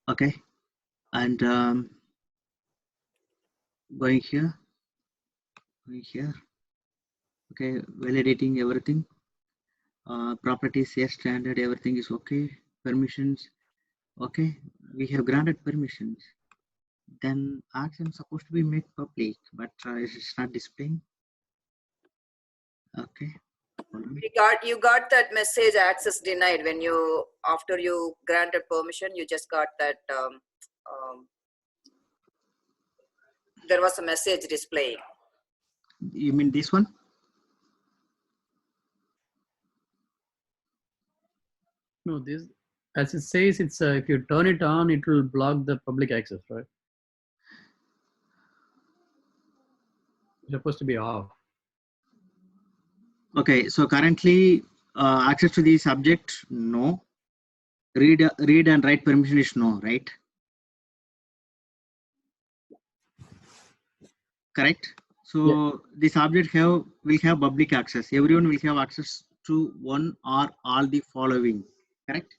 Okay, and going here. here. Okay, validating everything. Properties, yes, standard, everything is okay. Permissions, okay. We have granted permissions. Then action supposed to be made public, but it's not displaying. Okay. Hold on. You got that message access denied when you, after you granted permission, you just got that there was a message displaying. You mean this one? No, this, as it says, it's if you turn it on, it will block the public access, right? It's supposed to be off. Okay, so currently access to the subject, no. Read and write permission is no, right? Correct. So this object will have public access. Everyone will have access to one or all the following. Correct.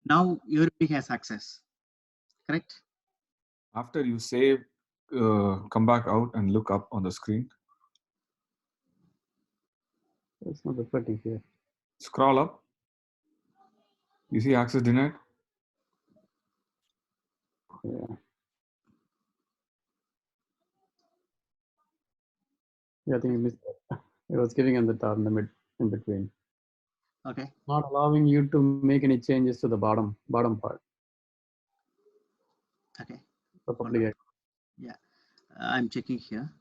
Now everybody has access. Correct. After you save, come back out and look up on the screen. It's not reflecting here. Scroll up. You see access denied? Yeah. Yeah, I think you missed that. It was giving on the top, in the mid, in between. Okay. Not allowing you to make any changes to the bottom part. Okay. The public access. Yeah, I'm checking here.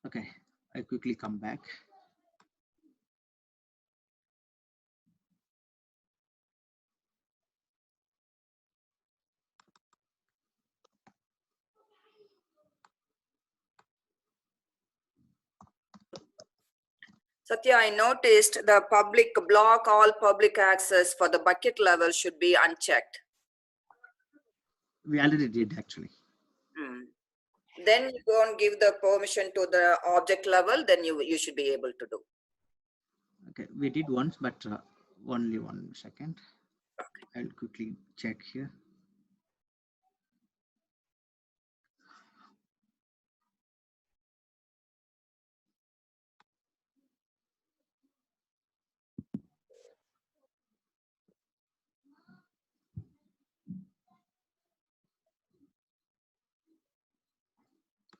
Okay, I quickly come back. Satya, I noticed the public block all public access for the bucket level should be unchecked. We already did actually. Then you go and give the permission to the object level, then you should be able to do. Okay, we did once, but only 1 second. I'll quickly check here.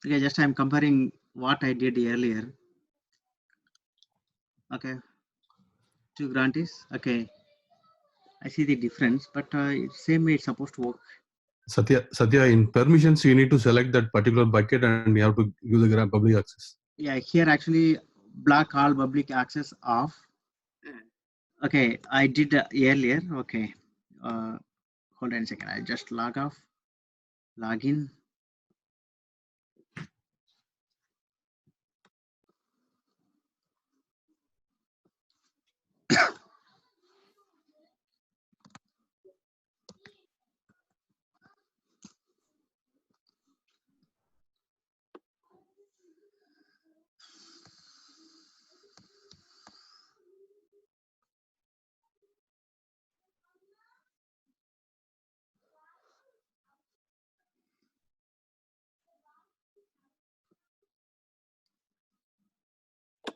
Okay, just I'm comparing what I did earlier. Okay, two grantees. Okay, I see the difference, but same way it's supposed to work. Satya, in permissions, you need to select that particular bucket and you have to use the public access. Yeah, here actually block all public access off. Okay, I did earlier. Okay, hold on a second. I just log off, log in.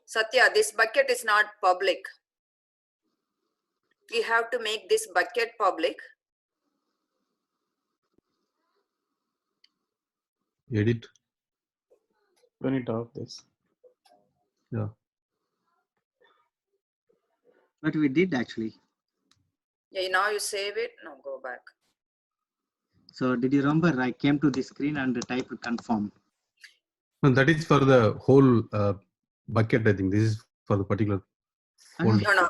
Satya, this bucket is not public. We have to make this bucket public. Edit. Turn it off this. Yeah. But we did actually. Yeah, now you save it. No, go back. So did you remember I came to the screen and typed confirm? No, that is for the whole bucket, I think. This is for the particular folder. No.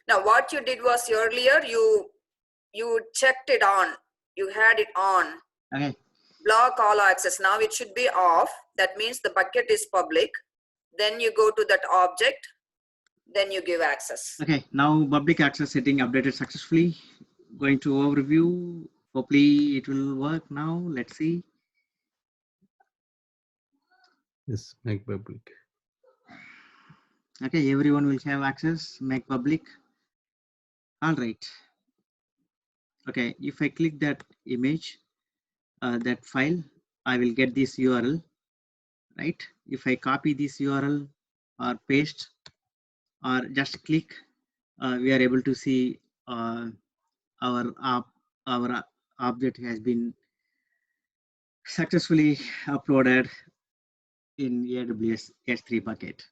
Now what you did was earlier you checked it on. You had it on. Okay. Block all access. Now it should be off. That means the bucket is public. Then you go to that object. Then you give access. Okay. Now public access setting updated successfully. Going to overview. Hopefully it will work now. Let's see. Yes, make public. Okay, everyone will have access, make public. All right. Okay, if I click that image, that file, I will get this URL, right? If I copy this URL or paste or just click, we are able to see our object has been successfully uploaded in AWS S3 bucket.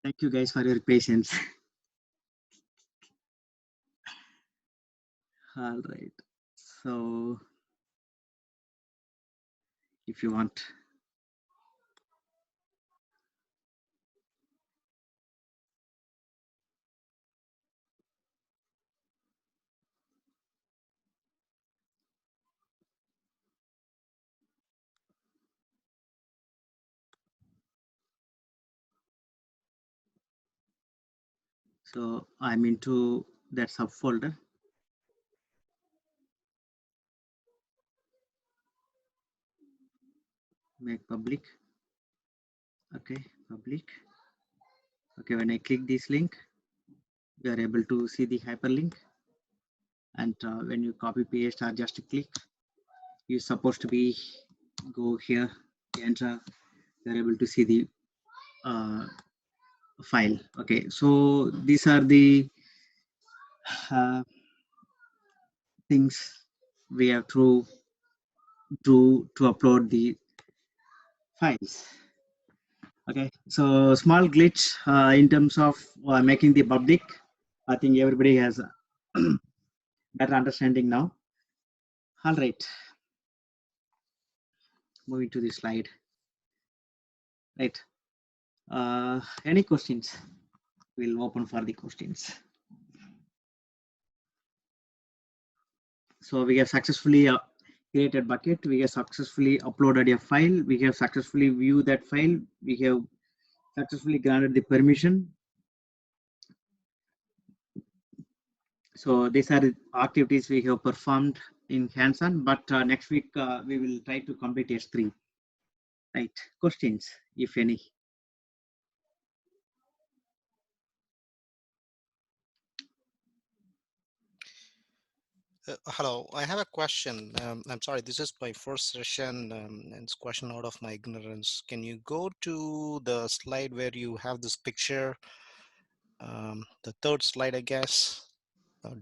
Thank you guys for your patience. All right. So if you want, so I'm into that subfolder. Make public. Okay, public. Okay, when I click this link, you are able to see the hyperlink. And when you copy paste or just click, you're supposed to be go here, enter. You're able to see the file. Okay, so these are the things we have to do to upload the files. Okay, so small glitch in terms of making the public. I think everybody has better understanding now. All right, moving to the slide. Right, any questions? We'll open for the questions. So we have successfully created bucket. We have successfully uploaded a file. We have successfully viewed that file. We have successfully granted the permission. So these are the activities we have performed in hands-on, but next week we will try to complete S3. Right, questions, if any? Hello, I have a question. I'm sorry, this is my first session, and it's a question out of my ignorance. Can you go to the slide where you have this picture? The third slide, I guess.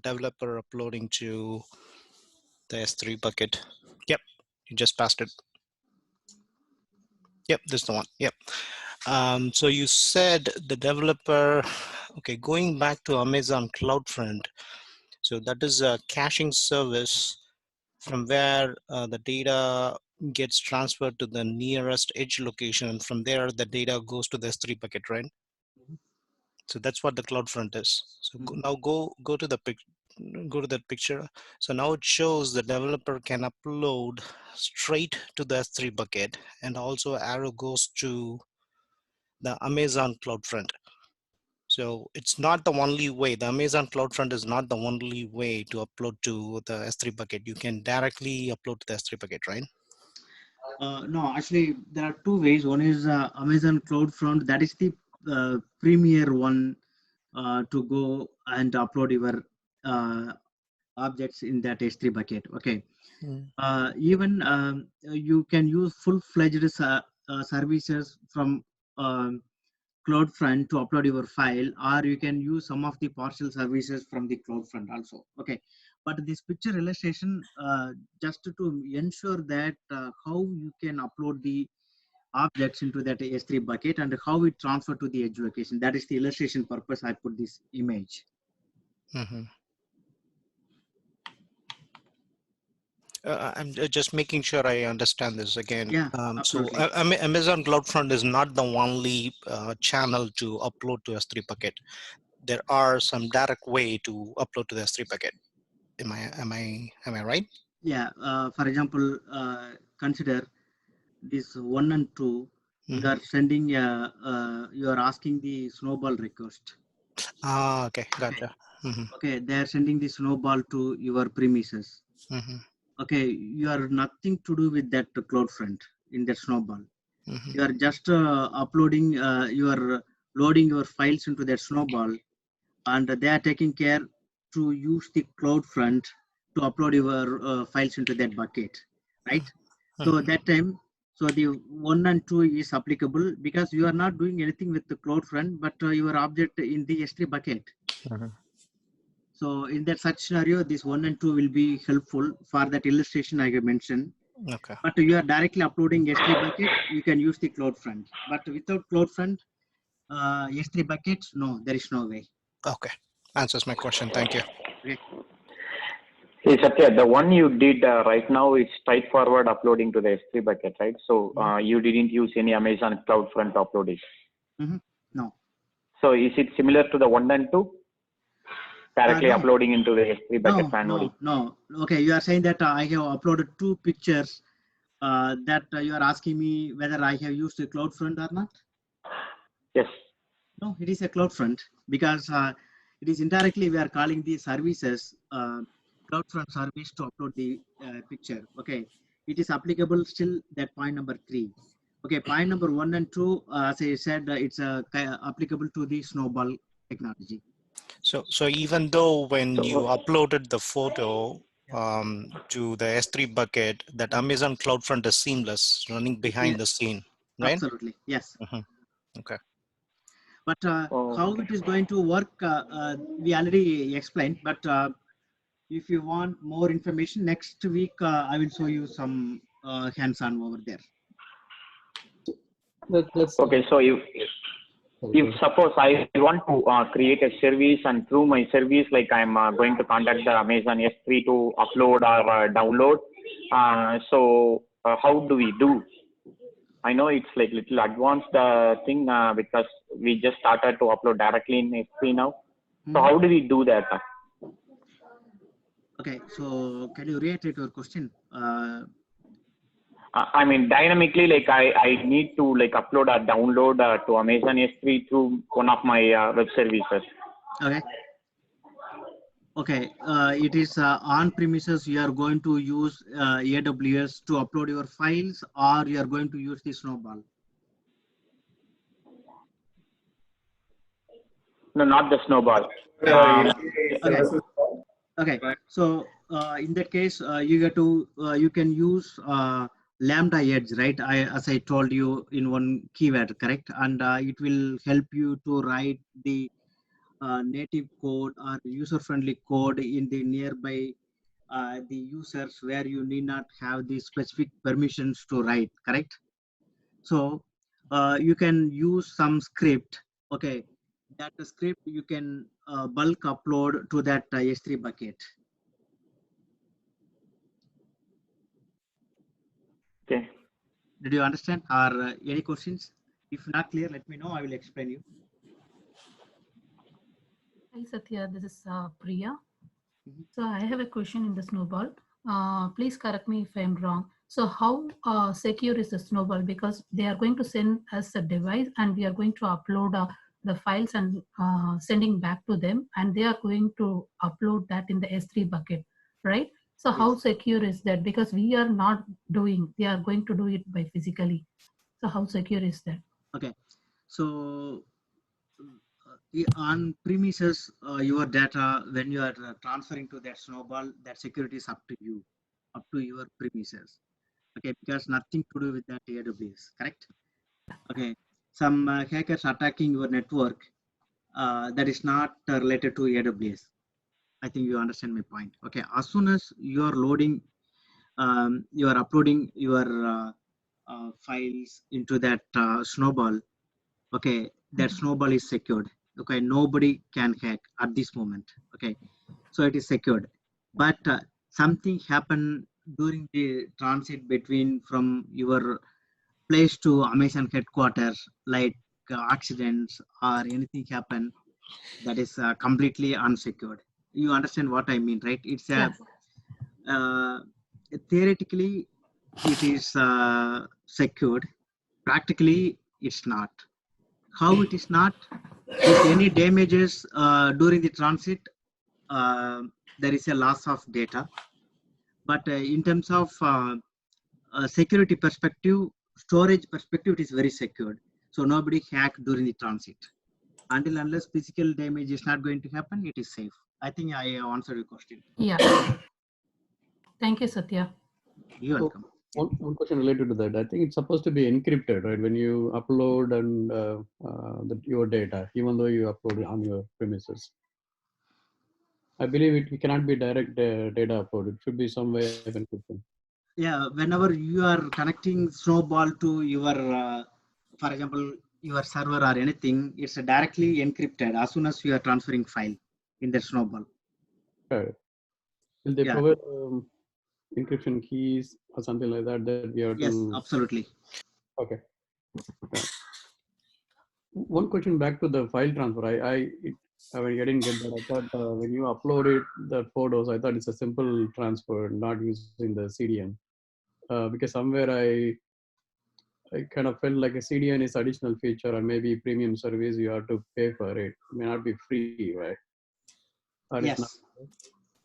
Developer uploading to the S3 bucket. Yep, you just passed it. Yep, this is the one. Yep. So you said the developer, okay, going back to Amazon CloudFront. So that is a caching service from where the data gets transferred to the nearest edge location, and from there the data goes to the S3 bucket, right? So that's what the CloudFront is. So now go to the that picture. So now it shows the developer can upload straight to the S3 bucket, and also arrow goes to the Amazon CloudFront. So it's not the only way. The Amazon CloudFront is not the only way to upload to the S3 bucket. You can directly upload to the S3 bucket, right? No, actually, there are two ways. One is Amazon CloudFront. That is the premier one to go and upload your objects in that S3 bucket. Okay. Even you can use full-fledged services from CloudFront to upload your file, or you can use some of the partial services from the CloudFront also. Okay, but this picture illustration just to ensure that how you can upload the objects into that S3 bucket and how it transfer to the edge location. That is the illustration purpose I put this image. I'm just making sure I understand this again. Yeah, so absolutely. Amazon CloudFront is not the only channel to upload to S3 bucket. There are some direct way to upload to the S3 bucket. Am I right? Yeah. For example, consider this 1 and 2. You are sending you are asking the snowball request. Okay, gotcha. Okay, they are sending the snowball to your premises. okay, you are nothing to do with that CloudFront in that Snowball. Mhm. You are just uploading, you are loading your files into that Snowball, and they are taking care to use the CloudFront to upload your files into that bucket, right? So that time, so the 1 and 2 is applicable because you are not doing anything with the CloudFront, but your object in the S3 bucket. Mhm. So in that such scenario, this 1 and 2 will be helpful for that illustration I have mentioned. Okay. But you are directly uploading S3 bucket, you can use the CloudFront. But without CloudFront, S3 buckets, no, there is no way. Okay. Answers my question. Thank you. Okay. Hey Satya, the one you did right now is straightforward uploading to the S3 bucket, right? So you didn't use any Amazon CloudFront to upload it. No. So is it similar to the 1 and 2? Directly No. uploading into the S3 bucket manually? No. Okay, you are saying that I have uploaded 2 pictures that you are asking me whether I have used the CloudFront or not? Yes. No, it is a CloudFront because it is indirectly we are calling the services CloudFront service to upload the picture. Okay, it is applicable still that point number 3. Okay, point number 1 and 2, as I said, it's applicable to the Snowball technology. So even though when you uploaded the photo to the S3 bucket, that Amazon CloudFront is seamless, running behind the scene, right? Absolutely, yes. Okay. But how it is going to work, we already explained. But if you want more information, next week I will show you some hands-on over there. Okay, so if suppose I want to create a service, and through my service, like I'm going to contact the Amazon S3 to upload or download, so how do we do? I know it's like little advanced thing because we just started to upload directly in S3 now. So how do we do that? Okay, so can you reiterate your question? I mean, dynamically, like I need to like upload or download to Amazon S3 through one of my web services. Okay. Okay, it is on premises. You are going to use AWS to upload your files, or you are going to use the Snowball? No, not the Snowball. Okay. So in that case, you get to you can use Lambda Edge, right? As I told you in one keyword, correct? And it will help you to write the native code or user-friendly code in the nearby the users where you need not have the specific permissions to write, correct? So you can use some script. Okay, that script you can bulk upload to that S3 bucket. Okay. Did you understand? Or any questions? If not clear, let me know. I will explain you. Hi Satya, this is Priya. So I have a question in the Snowball. Please correct me if I'm wrong. So how secure is the Snowball? Because they are going to send us a device and we are going to upload the files and sending back to them, and they are going to upload that in the S3 bucket, right? So how secure is that? Because we are not doing, they are going to do it by physically. So how secure is that? Okay, so on premises, your data, when you are transferring to that Snowball, that security is up to you, up to your premises. Okay, because nothing to do with that AWS, correct? Okay, some hackers attacking your network that is not related to AWS. I think you understand my point. Okay, as soon as you are loading, you are uploading your files into that Snowball. Okay, that Snowball is secured. Okay, nobody can hack at this moment. Okay, so it is secured. But something happened during the transit between from your place to Amazon headquarters, like accidents or anything happen, that is completely unsecured. You understand what I mean, right? It's a theoretically it is secured. Practically, it's not. How it is not? If any damages during the transit, there is a loss of data. But in terms of security perspective, storage perspective, it is very secured. So nobody hacked during the transit. Until unless physical damage is not going to happen, it is safe. I think I answered your question. Yeah. Thank you, Satya. You're welcome. One question related to that. I think it's supposed to be encrypted, right? When you upload and your data, even though you upload it on your premises. I believe it cannot be direct data upload. It should be some way of encryption. Yeah, whenever you are connecting Snowball to your, for example, your server or anything, it's directly encrypted as soon as you are transferring file in the Snowball. Right. Will they Yeah. provide encryption keys or something like that that we have Yes, to? absolutely. Okay. Yeah. One question back to the file transfer. I didn't get that. I thought when you uploaded the photos, I thought it's a simple transfer, not using the CDN. Because somewhere I kind of felt like a CDN is additional feature or maybe premium service you have to pay for it. It may not be free, right? Or it's not. Yes,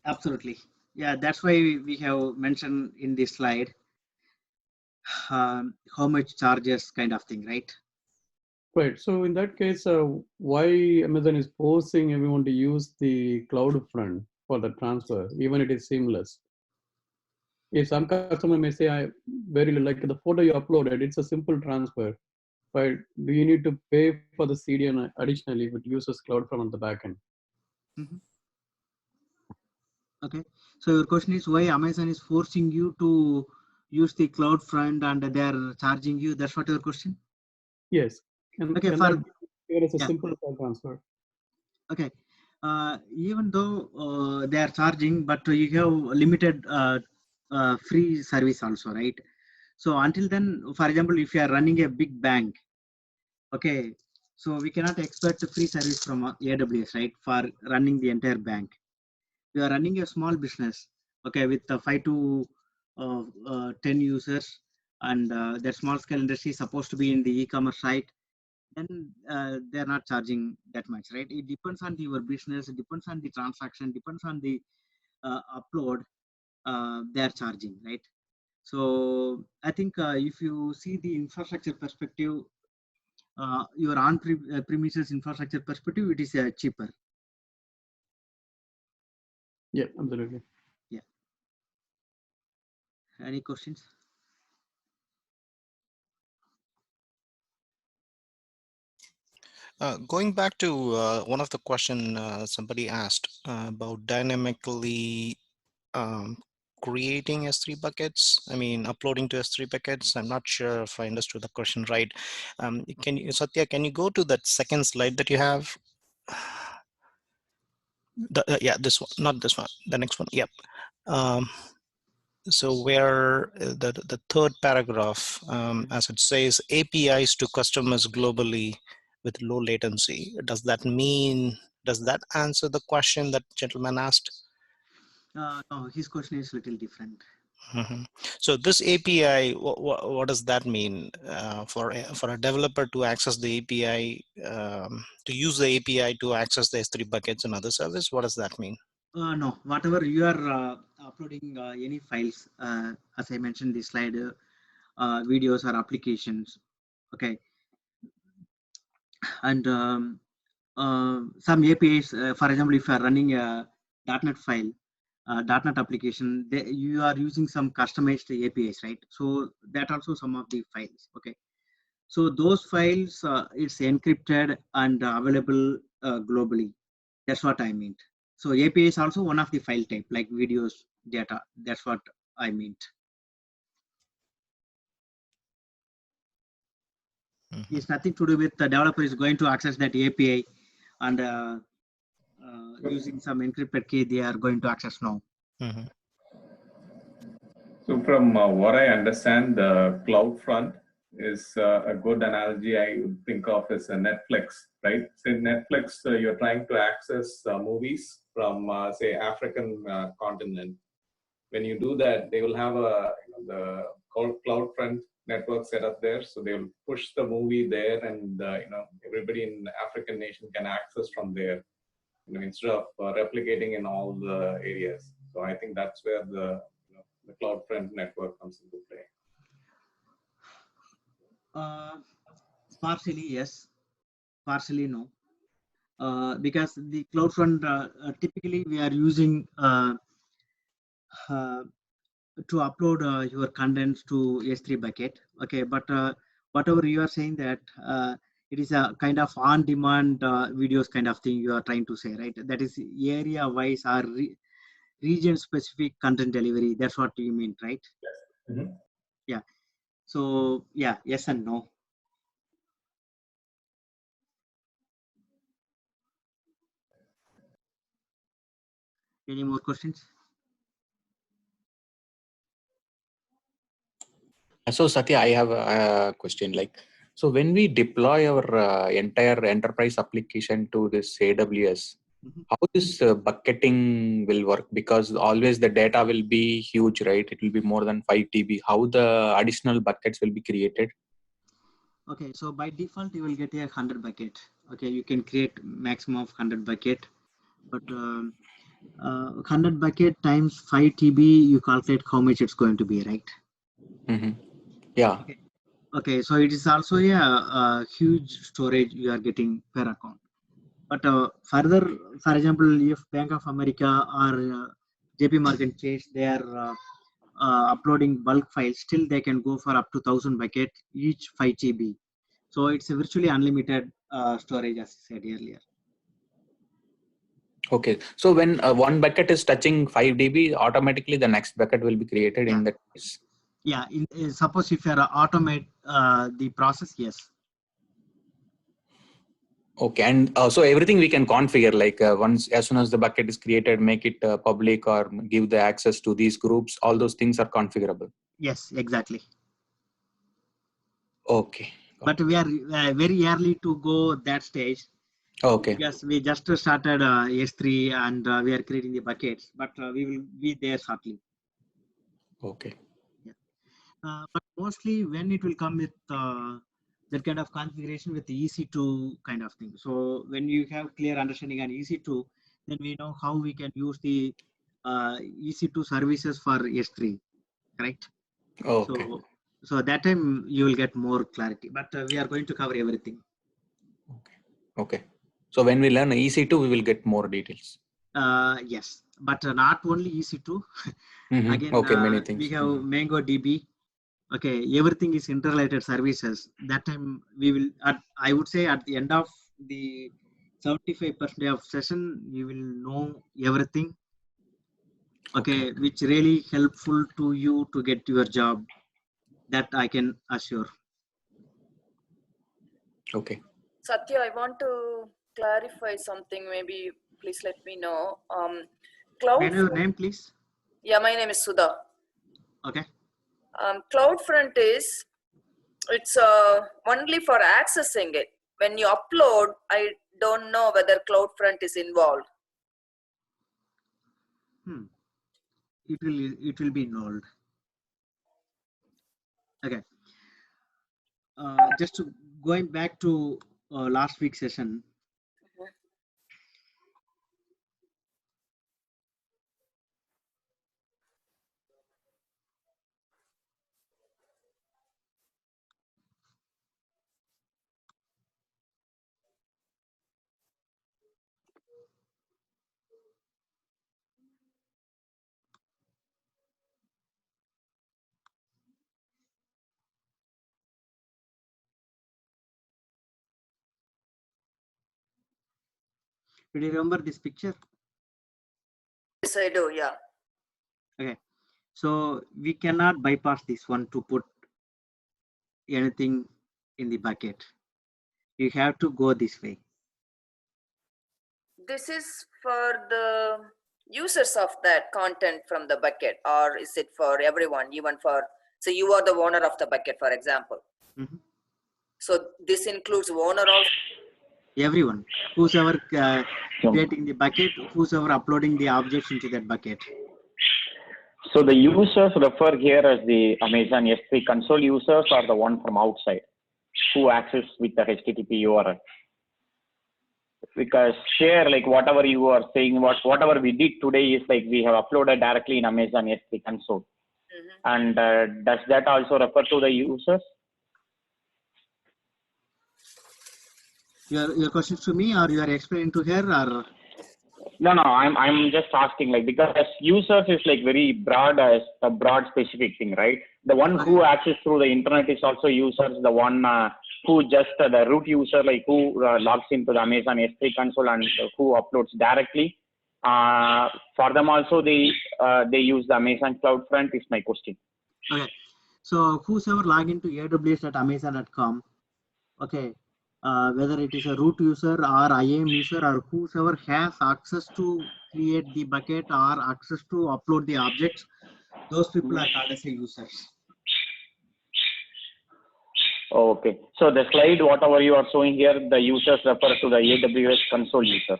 absolutely. Yeah, that's why we have mentioned in this slide how much charges kind of thing, right? Right. So in that case, why Amazon is forcing everyone to use the CloudFront for the transfer, even it is seamless? If some customer may say, I very like the photo you uploaded, it's a simple transfer, but do you need to pay for the CDN additionally if it uses CloudFront on the backend? Mm-hmm. Okay. So your question is why Amazon is forcing you to use the CloudFront and they are charging you? That's what your question? Yes. Can Okay. that give us a yeah. simple file transfer? Okay. Even though they are charging, but you have limited free service also, right? So until then, for example, if you are running a big bank, okay, so we cannot expect free service from AWS, right, for running the entire bank. We are running a small business, okay, with 5 to 10 users, and that small scale industry is supposed to be in the e-commerce site. Then they're not charging that much, right? It depends on your business, it depends on the transaction, depends on the upload they're charging, right? So I think if you see the infrastructure perspective, your on-premises infrastructure perspective, it is cheaper. Yeah, absolutely. Yeah. Any questions? Going back to one of the question somebody asked about dynamically creating S3 buckets. I mean, uploading to S3 buckets. I'm not sure if I understood the question right. Can you, Satya, can you go to that second slide that you have? Yeah, this one, not this one, the next one. Yep. So where the third paragraph, as it says, APIs to customers globally with low latency. Does that answer the question that gentleman asked? No, his question is a little different. Mm-hmm. So this API, what does that mean for a developer to access the API, to use the API to access the S3 buckets and other service? What does that mean? No, whatever you are uploading any files, as I mentioned in this slide, videos or applications, okay, and some APIs, for example, if you are running a .NET file, .NET application, you are using some customized APIs, right? So that also some of the files, okay. So those files, it's encrypted and available globally. That's what I meant. So API is also one of the file type, like videos, data. That's what I meant. Mm-hmm. It's nothing to do with the developer is going to access that API and using some encrypted key, they are going to access now. Mm-hmm. So from what I understand, the CloudFront is a good analogy I would think of as a Netflix, right? So in Netflix, you're trying to access movies from, say, African continent. When you do that, they will have the CloudFront network set up there. So they will push the movie there and, everybody in the African nation can access from there, instead of replicating in all the areas. So I think that's where the the CloudFront network comes into play? Partially yes, partially no. Because the CloudFront typically we are using to upload your contents to S3 bucket. Okay, but whatever you are saying that it is a kind of on-demand videos kind of thing you are trying to say, right? That is area-wise or region-specific content delivery. That's what you mean, right? Yes. Mm-hmm. Yeah. So yeah, yes and no. Any more questions? So Satya, I have a question. Like, so when we deploy our entire enterprise application to this AWS, how this bucketing will work? Because always the data will be huge, right? It will be more than 5 TB. How the additional buckets will be created? Okay, so by default you will get a 100 bucket. Okay, you can create maximum of 100 bucket, but 100 bucket times 5 TB, you calculate how much it's going to be, right? Mm-hmm. Yeah. Okay, so it is also a huge storage you are getting per account. But further, for example, if Bank of America or JP Morgan Chase, they are uploading bulk files, still they can go for up to 1000 bucket, each 5 GB. So it's a virtually unlimited storage, as I said earlier. Okay, so when one bucket is touching 5 DB, automatically the next bucket will be created in that case. Yeah, suppose if you are automate the process, yes. Okay, and so everything we can configure, like once as soon as the bucket is created, make it public or give the access to these groups. All those things are configurable. Yes, exactly. Okay. But we are very early to go that stage. Okay. Because we just started S3 and we are creating the buckets, but we will be there shortly. Okay. Yeah. But mostly when it will come with that kind of configuration with the EC2 kind of thing. So when you have clear understanding on EC2, then we know how we can use the EC2 services for S3, correct? Okay. So that time you will get more clarity, but we are going to cover everything. Okay. So when we learn EC2, we will get more details. Yes, but not only EC2. Again, okay, many things. We have MongoDB. Okay, everything is interrelated services. That time we will, I would say at the end of the 75% of session, you will know everything. Okay, which really helpful to you to get your job. That I can assure. Okay. Satya, I want to clarify something. Maybe please let me know. Can I have your name, please? Yeah, my name is Sudha. Okay. CloudFront is, it's only for accessing it. When you upload, I don't know whether CloudFront is involved. It will be involved. Okay. Just going back to last week's session. Do you remember this picture? Yes, I do, yeah. Okay, so we cannot bypass this one to put anything in the bucket. You have to go this way. This is for the users of that content from the bucket, or is it for everyone, even for, so you are the owner of the bucket, for example. So this includes owner also? Everyone, whosoever creating the bucket, whosoever uploading the objects into that bucket. So the users refer here as the Amazon S3 console users or the one from outside who access with the HTTP URL. Because here, like whatever you are saying, whatever we did today is like we have uploaded directly in Amazon S3 console. And does that also refer to the users? Your question to me, or you are explaining to her, or? No, I'm just asking, like, because users is like very broad, a broad specific thing, right? The one who access through the internet is also users. The one who just the root user, like who logs into the Amazon S3 console and who uploads directly. For them also, they use the Amazon CloudFront is my question. Okay, so whosoever log into aws.amazon.com, okay, whether it is a root user or IAM user or whosoever has access to create the bucket or access to upload the objects, those people are called as a users. Okay, so the slide, whatever you are showing here, the users refer to the AWS console users,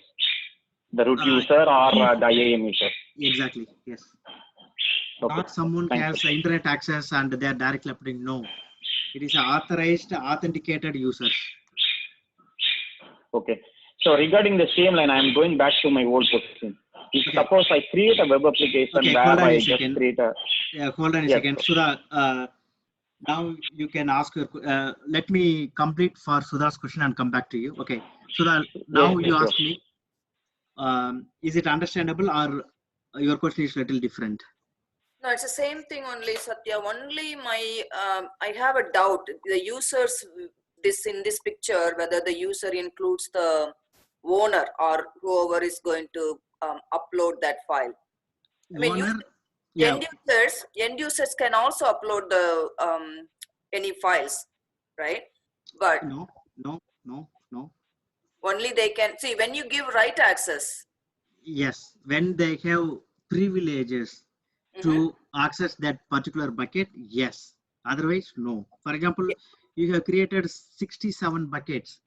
the root user or the IAM user. Exactly, yes. Okay. Not someone has internet access and they are directly uploading. No, it is authorized, authenticated users. Okay. So regarding the same line, I'm going back to my old question. If suppose I create a web application where I just create a... Yeah, hold on a second. Sudha, now you can ask your, let me complete for Sudha's question and come back to you. Okay. Sudha, now you ask me, is it understandable or your question is a little different? No, it's the same thing only, Satya. Only my, I have a doubt. The users, in this picture, whether the user includes the owner or whoever is going to upload that file. I mean, end users can also upload the any files, right? But no. Only they can see when you give right access. Yes, when they have privileges to access that particular bucket, yes. Otherwise, no. For example, you have created 67 buckets,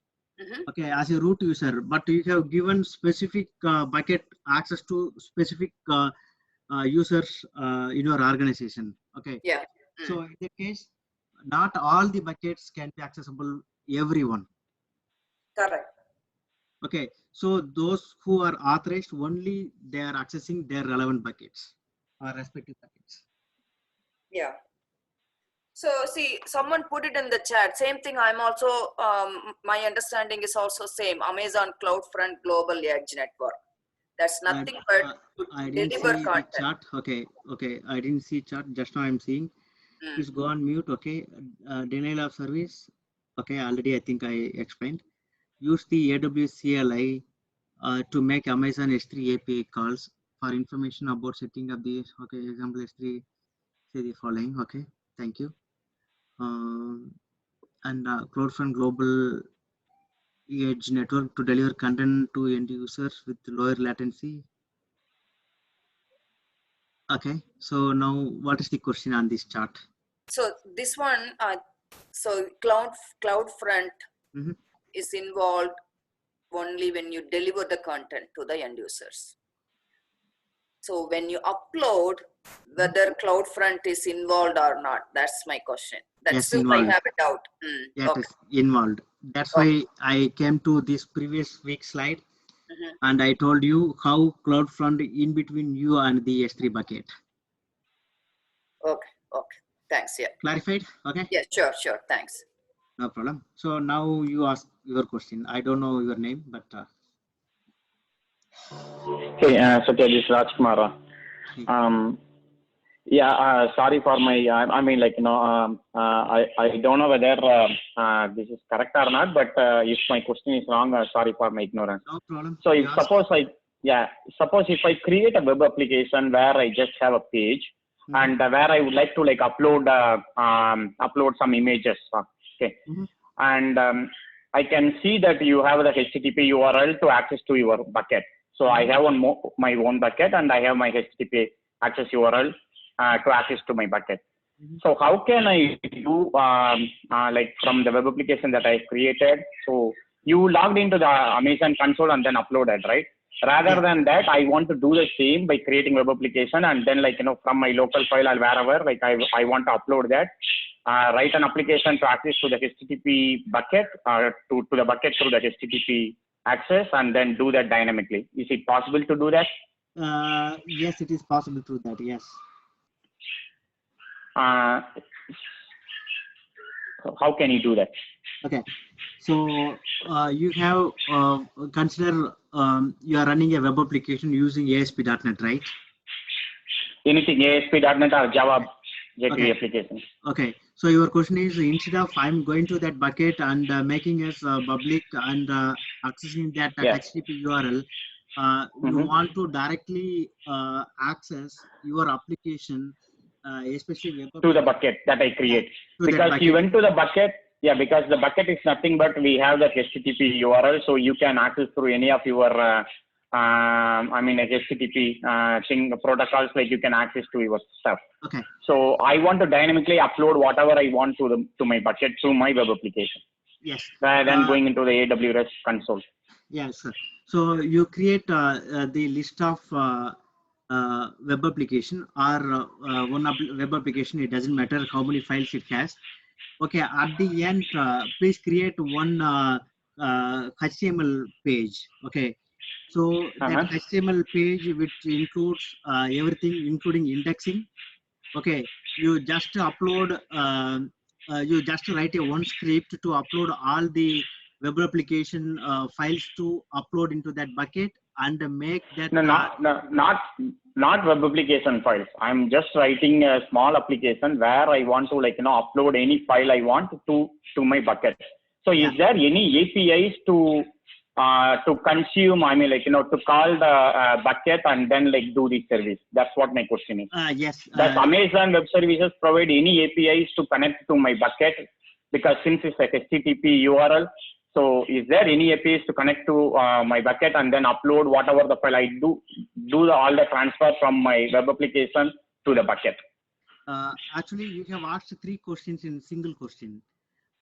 okay, as a root user, but you have given specific bucket access to specific users in your organization. Okay. Yeah. So in that case, not all the buckets can be accessible everyone. Correct. Okay, so those who are authorized, only they are accessing their relevant buckets or respective buckets. Yeah. So see, someone put it in the chat. Same thing. I'm also, my understanding is also same. Amazon CloudFront Global Edge Network. That's nothing but I didn't see the chat. Okay. I didn't see chat. Just now I'm seeing. Please go on mute. Okay. Denial of service. Okay. Already I think I explained. Use the AWS CLI to make Amazon S3 API calls. For information about setting up the example S3, say the following. Okay. Thank you. And CloudFront Global Edge Network to deliver content to end users with lower latency. Okay, so now what is the question on this chart? So this one, so CloudFront is involved only when you deliver the content to the end users. So when you upload, whether CloudFront is involved or not, that's my question. That's still I have a doubt. That is involved. That's why I came to this previous week slide and I told you how CloudFront in between you and the S3 bucket. Okay. Thanks. Yeah. Clarified? Okay. Yeah, sure. Thanks. No problem. So now you ask your question. I don't know your name, but. Hey, Satya, this is Rajkumar. Sorry for my, I mean, like, I don't know whether this is correct or not, but if my question is wrong, sorry for my ignorance. No problem. So if suppose if I create a web application where I just have a page and where I would like to like upload some images, okay, and I can see that you have the HTTP URL to access to your bucket. So I have my own bucket and I have my HTTP access URL to access to my bucket. So how can I do like from the web application that I created? So you logged into the Amazon console and then uploaded, right? Rather than that, I want to do the same by creating web application and then like, from my local file or wherever, like I want to upload that, write an application to access to the HTTP bucket to the bucket through the HTTP access and then do that dynamically. Is it possible to do that? Yes, it is possible to do that. Yes. how can you do that? Okay, so you have consider you are running a web application using ASP.NET, right? Anything ASP.NET or Java Gateway application. Okay, so your question is, instead of I'm going to that bucket and making us public and accessing that HTTP URL, you want to directly access your application, especially web to the bucket that I create. Because you went to the bucket, because the bucket is nothing but we have the HTTP URL, so you can access through any of your HTTP protocols, like you can access to your stuff. Okay. So I want to dynamically upload whatever I want to my bucket through my web application. Yes. Rather than going into the AWS console. Yes, sir. So you create the list of web application or one web application. It doesn't matter how many files it has. Okay. At the end, please create one HTML page. Okay. So that HTML page, which includes everything, including indexing. Okay, you just upload. You just write a one script to upload all the web application files to upload into that bucket and make that. Not web application files. I'm just writing a small application where I want to upload any file I want to my bucket. So is there any APIs to consume, to call the bucket and then do the service? That's what my question is. Yes. Does Amazon Web Services provide any APIs to connect to my bucket? Because since it's a HTTP URL, so is there any APIs to connect to my bucket and then upload whatever the file I do all the transfer from my web application to the bucket? Actually, you have asked 3 questions in single question.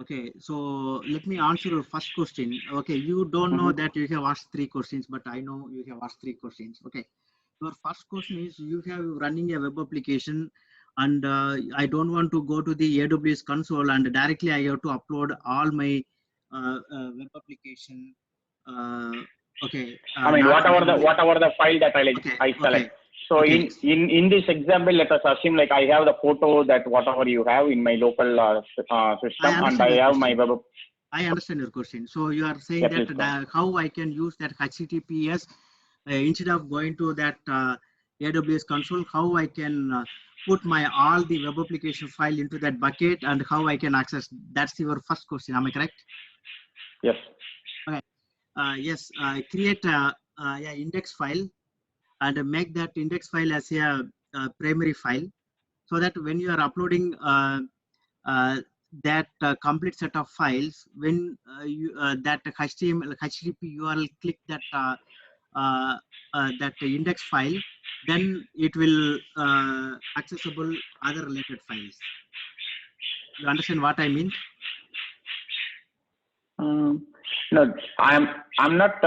Okay, so let me answer your first question. Okay, you don't know that you have asked 3 questions, but I know you have asked 3 questions. Okay, your first question is, you have running a web application and I don't want to go to the AWS console and directly I have to upload all my web application. Okay. Whatever the file that I select. Okay. So in this example, let us assume I have the photo that whatever you have in my local system, and I have my web. I understand your question. So you are saying that how I can use that HTTPS instead of going to that AWS console, how I can put all the web application file into that bucket and how I can access. That's your first question. Am I correct? Yes. Okay. Yes. Create a index file and make that index file as a primary file, so that when you are uploading that complete set of files, when that HTTP URL click that that index file, then it will accessible other related files. You understand what I mean? No, I'm not.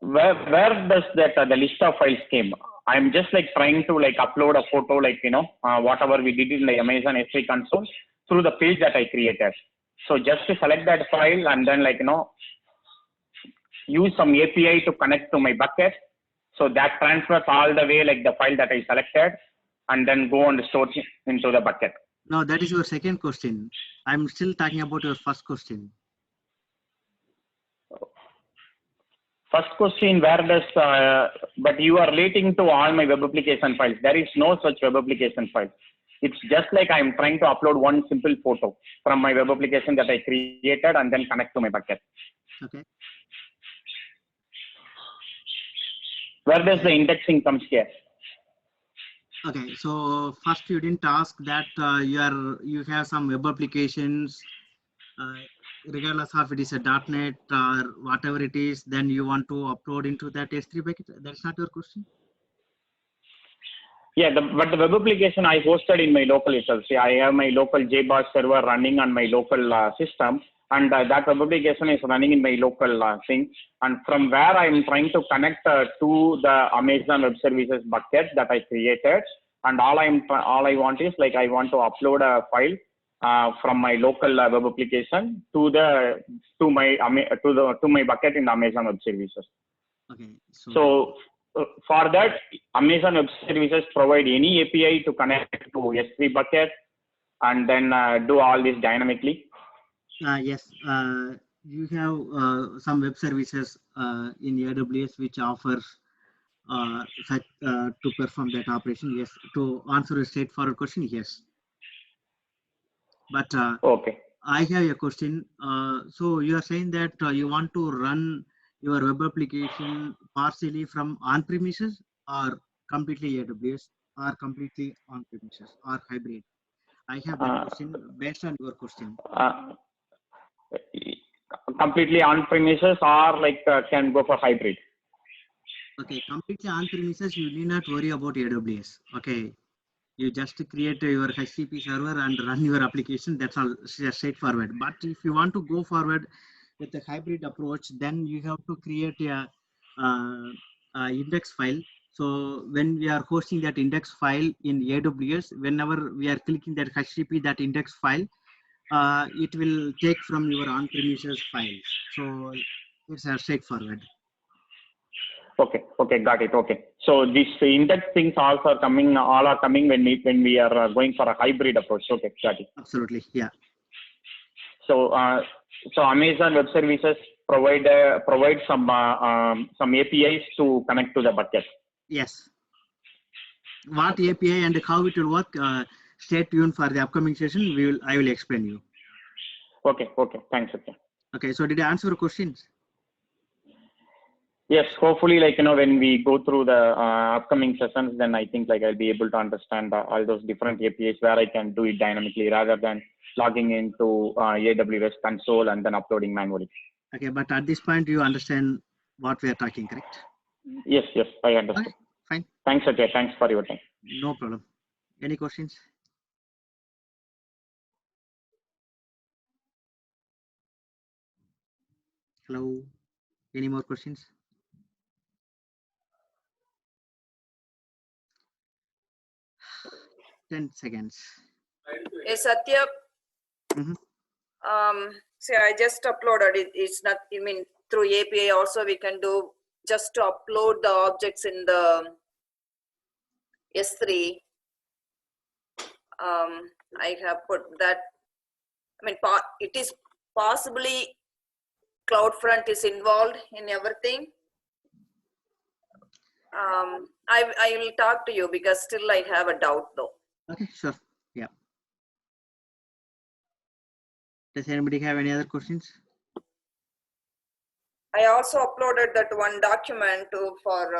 Where does that the list of files came? I'm just trying to upload a photo, whatever we did in the Amazon S3 console through the page that I created. So just to select that file and then use some API to connect to my bucket. So that transfers all the way the file that I selected and then go and store it into the bucket. No, that is your second question. I'm still talking about your first question. First question, where does, but you are relating to all my web application files. There is no such web application file. It's just I'm trying to upload one simple photo from my web application that I created and then connect to my bucket. Okay. Where does the indexing comes here? Okay, so first you didn't ask that you have some web applications, regardless of it is a .NET or whatever it is, then you want to upload into that S3 bucket. That's not your question. Yeah, but the web application I hosted in my local itself. See, I have my local JBoss server running on my local system, and that web application is running in my local thing. And from where I'm trying to connect to the Amazon Web Services bucket that I created, and all I want is I want to upload a file from my local web application to my bucket in Amazon Web Services. Okay. So for that, Amazon Web Services provide any API to connect to S3 bucket and then do all this dynamically? Yes, you have some web services in AWS which offers such to perform that operation. Yes, to answer a straightforward question, yes. But okay. I have a question. So you are saying that you want to run your web application partially from on-premises or completely AWS or completely on-premises or hybrid? I have that question based on your question. Completely on-premises or like can go for hybrid? Okay, completely on-premises, you need not worry about AWS. Okay, you just create your HTTP server and run your application. That's all straightforward. But if you want to go forward with a hybrid approach, then you have to create a index file. So when we are hosting that index file in AWS, whenever we are clicking that HTTP, that index file, it will take from your on-premises files. So it's straightforward. Okay, got it. Okay, so these index things also are coming, all are coming when we are going for a hybrid approach. Okay, got it. Absolutely, yeah. So so Amazon Web Services provide some APIs to connect to the bucket. Yes. What API and how it will work? Stay tuned for the upcoming session. I will explain you. Okay, thanks. Okay, so did I answer your questions? Yes, hopefully, like, when we go through the upcoming sessions, then I think like I'll be able to understand all those different APIs where I can do it dynamically rather than logging into AWS console and then uploading manually. Okay, but at this point, you understand what we are talking, correct? Yes, I understand. Okay, fine. Thanks, Satya. Thanks for your time. No problem. Any questions? Hello? Any more questions? Ten seconds. Hey, Satya. See, I just uploaded it. It's not, you mean through API also we can do just to upload the objects in the S3. I have put that. I mean, it is possibly CloudFront is involved in everything. I will talk to you because still I have a doubt though. Okay, sure. Yeah. Does anybody have any other questions? I also uploaded that one document for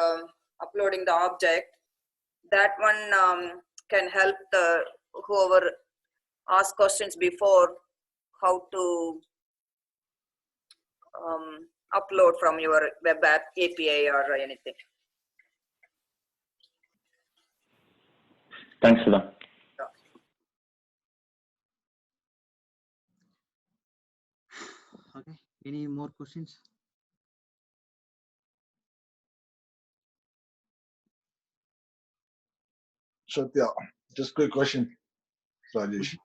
uploading the object. That one can help whoever asked questions before how to upload from your web app API or anything. Thanks, Sudha. Okay, any more questions? Satya, just quick question, Rajesh.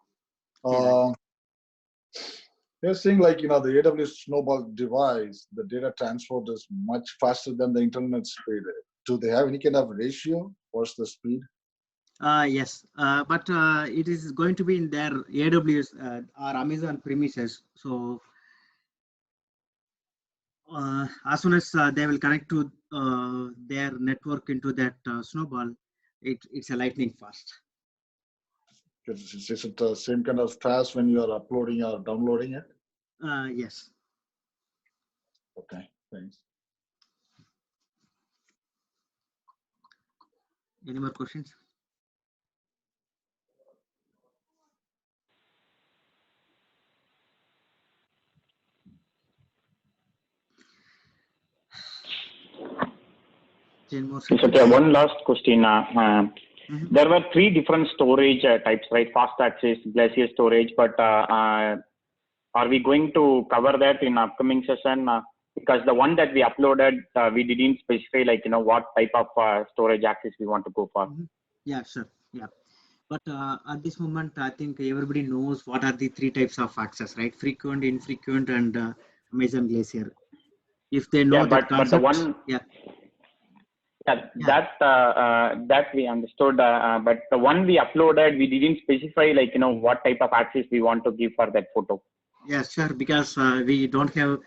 You're saying like, the AWS Snowball device, the data transport is much faster than the internet speed. Do they have any kind of ratio? What's the speed? Yes, but it is going to be in their AWS or Amazon premises. So as soon as they will connect to their network into that Snowball, it's a lightning fast. Is it the same kind of fast when you are uploading or downloading it? Yes. Okay, thanks. Any more questions? Satya, one last question. There were 3 different storage types, right? Fast access, Glacier storage, but are we going to cover that in upcoming session? Because the one that we uploaded, we didn't specify like, what type of storage access we want to go for. Yeah, sure. Yeah. But at this moment, I think everybody knows what are the 3 types of access, right? Frequent, infrequent, and Amazon Glacier. If they know that concept, but the one, That we understood. But the one we uploaded, we didn't specify like what type of access we want to give for that photo. Yes, sure. Because we don't have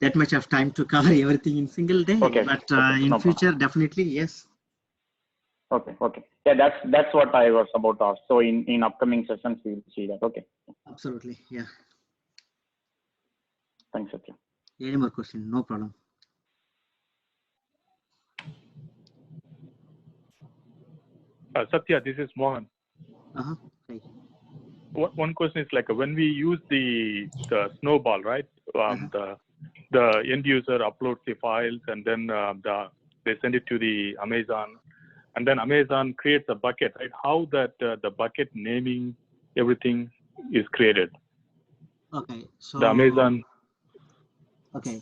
that much of time to cover everything in single day. Okay. But Okay. in No future, definitely yes. Okay. Okay. Yeah, that's what I was about to ask. So in upcoming sessions we will see that. Okay. Absolutely. Yeah. Thanks, Satya. Any more question? No problem. Satya, this is Mohan. Right. One question is like when we use the Snowball, right? The end user uploads the files and then they send it to the Amazon, and then Amazon creates a bucket, right? How that the bucket naming, everything is created. Okay. So the Amazon. Okay.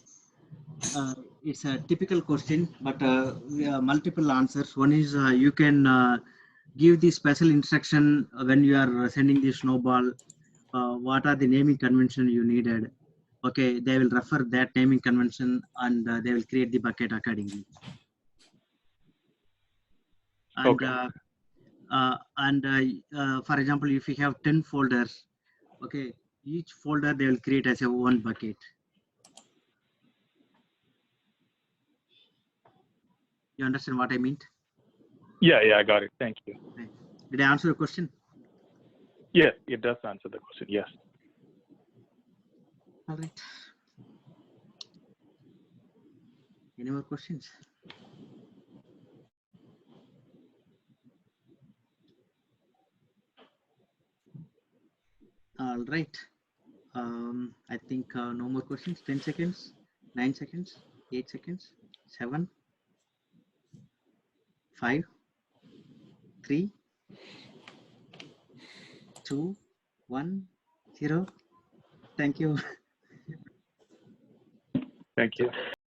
It's a typical question, but we have multiple answers. One is you can give the special instruction when you are sending the Snowball. What are the naming convention you needed? Okay, they will refer that naming convention and they will create the bucket accordingly. And Okay. For example, if you have 10 folders, okay, each folder they will create as a one bucket. You understand what I mean? Yeah, I got it. Thank you. Did I answer your question? Yes, it does answer the question. Yes. All right. Any more questions? All right. I think no more questions. 10 seconds, 9 seconds, 8 seconds, 7, 5, 3, 2, 1, 0. Thank you. Thank you.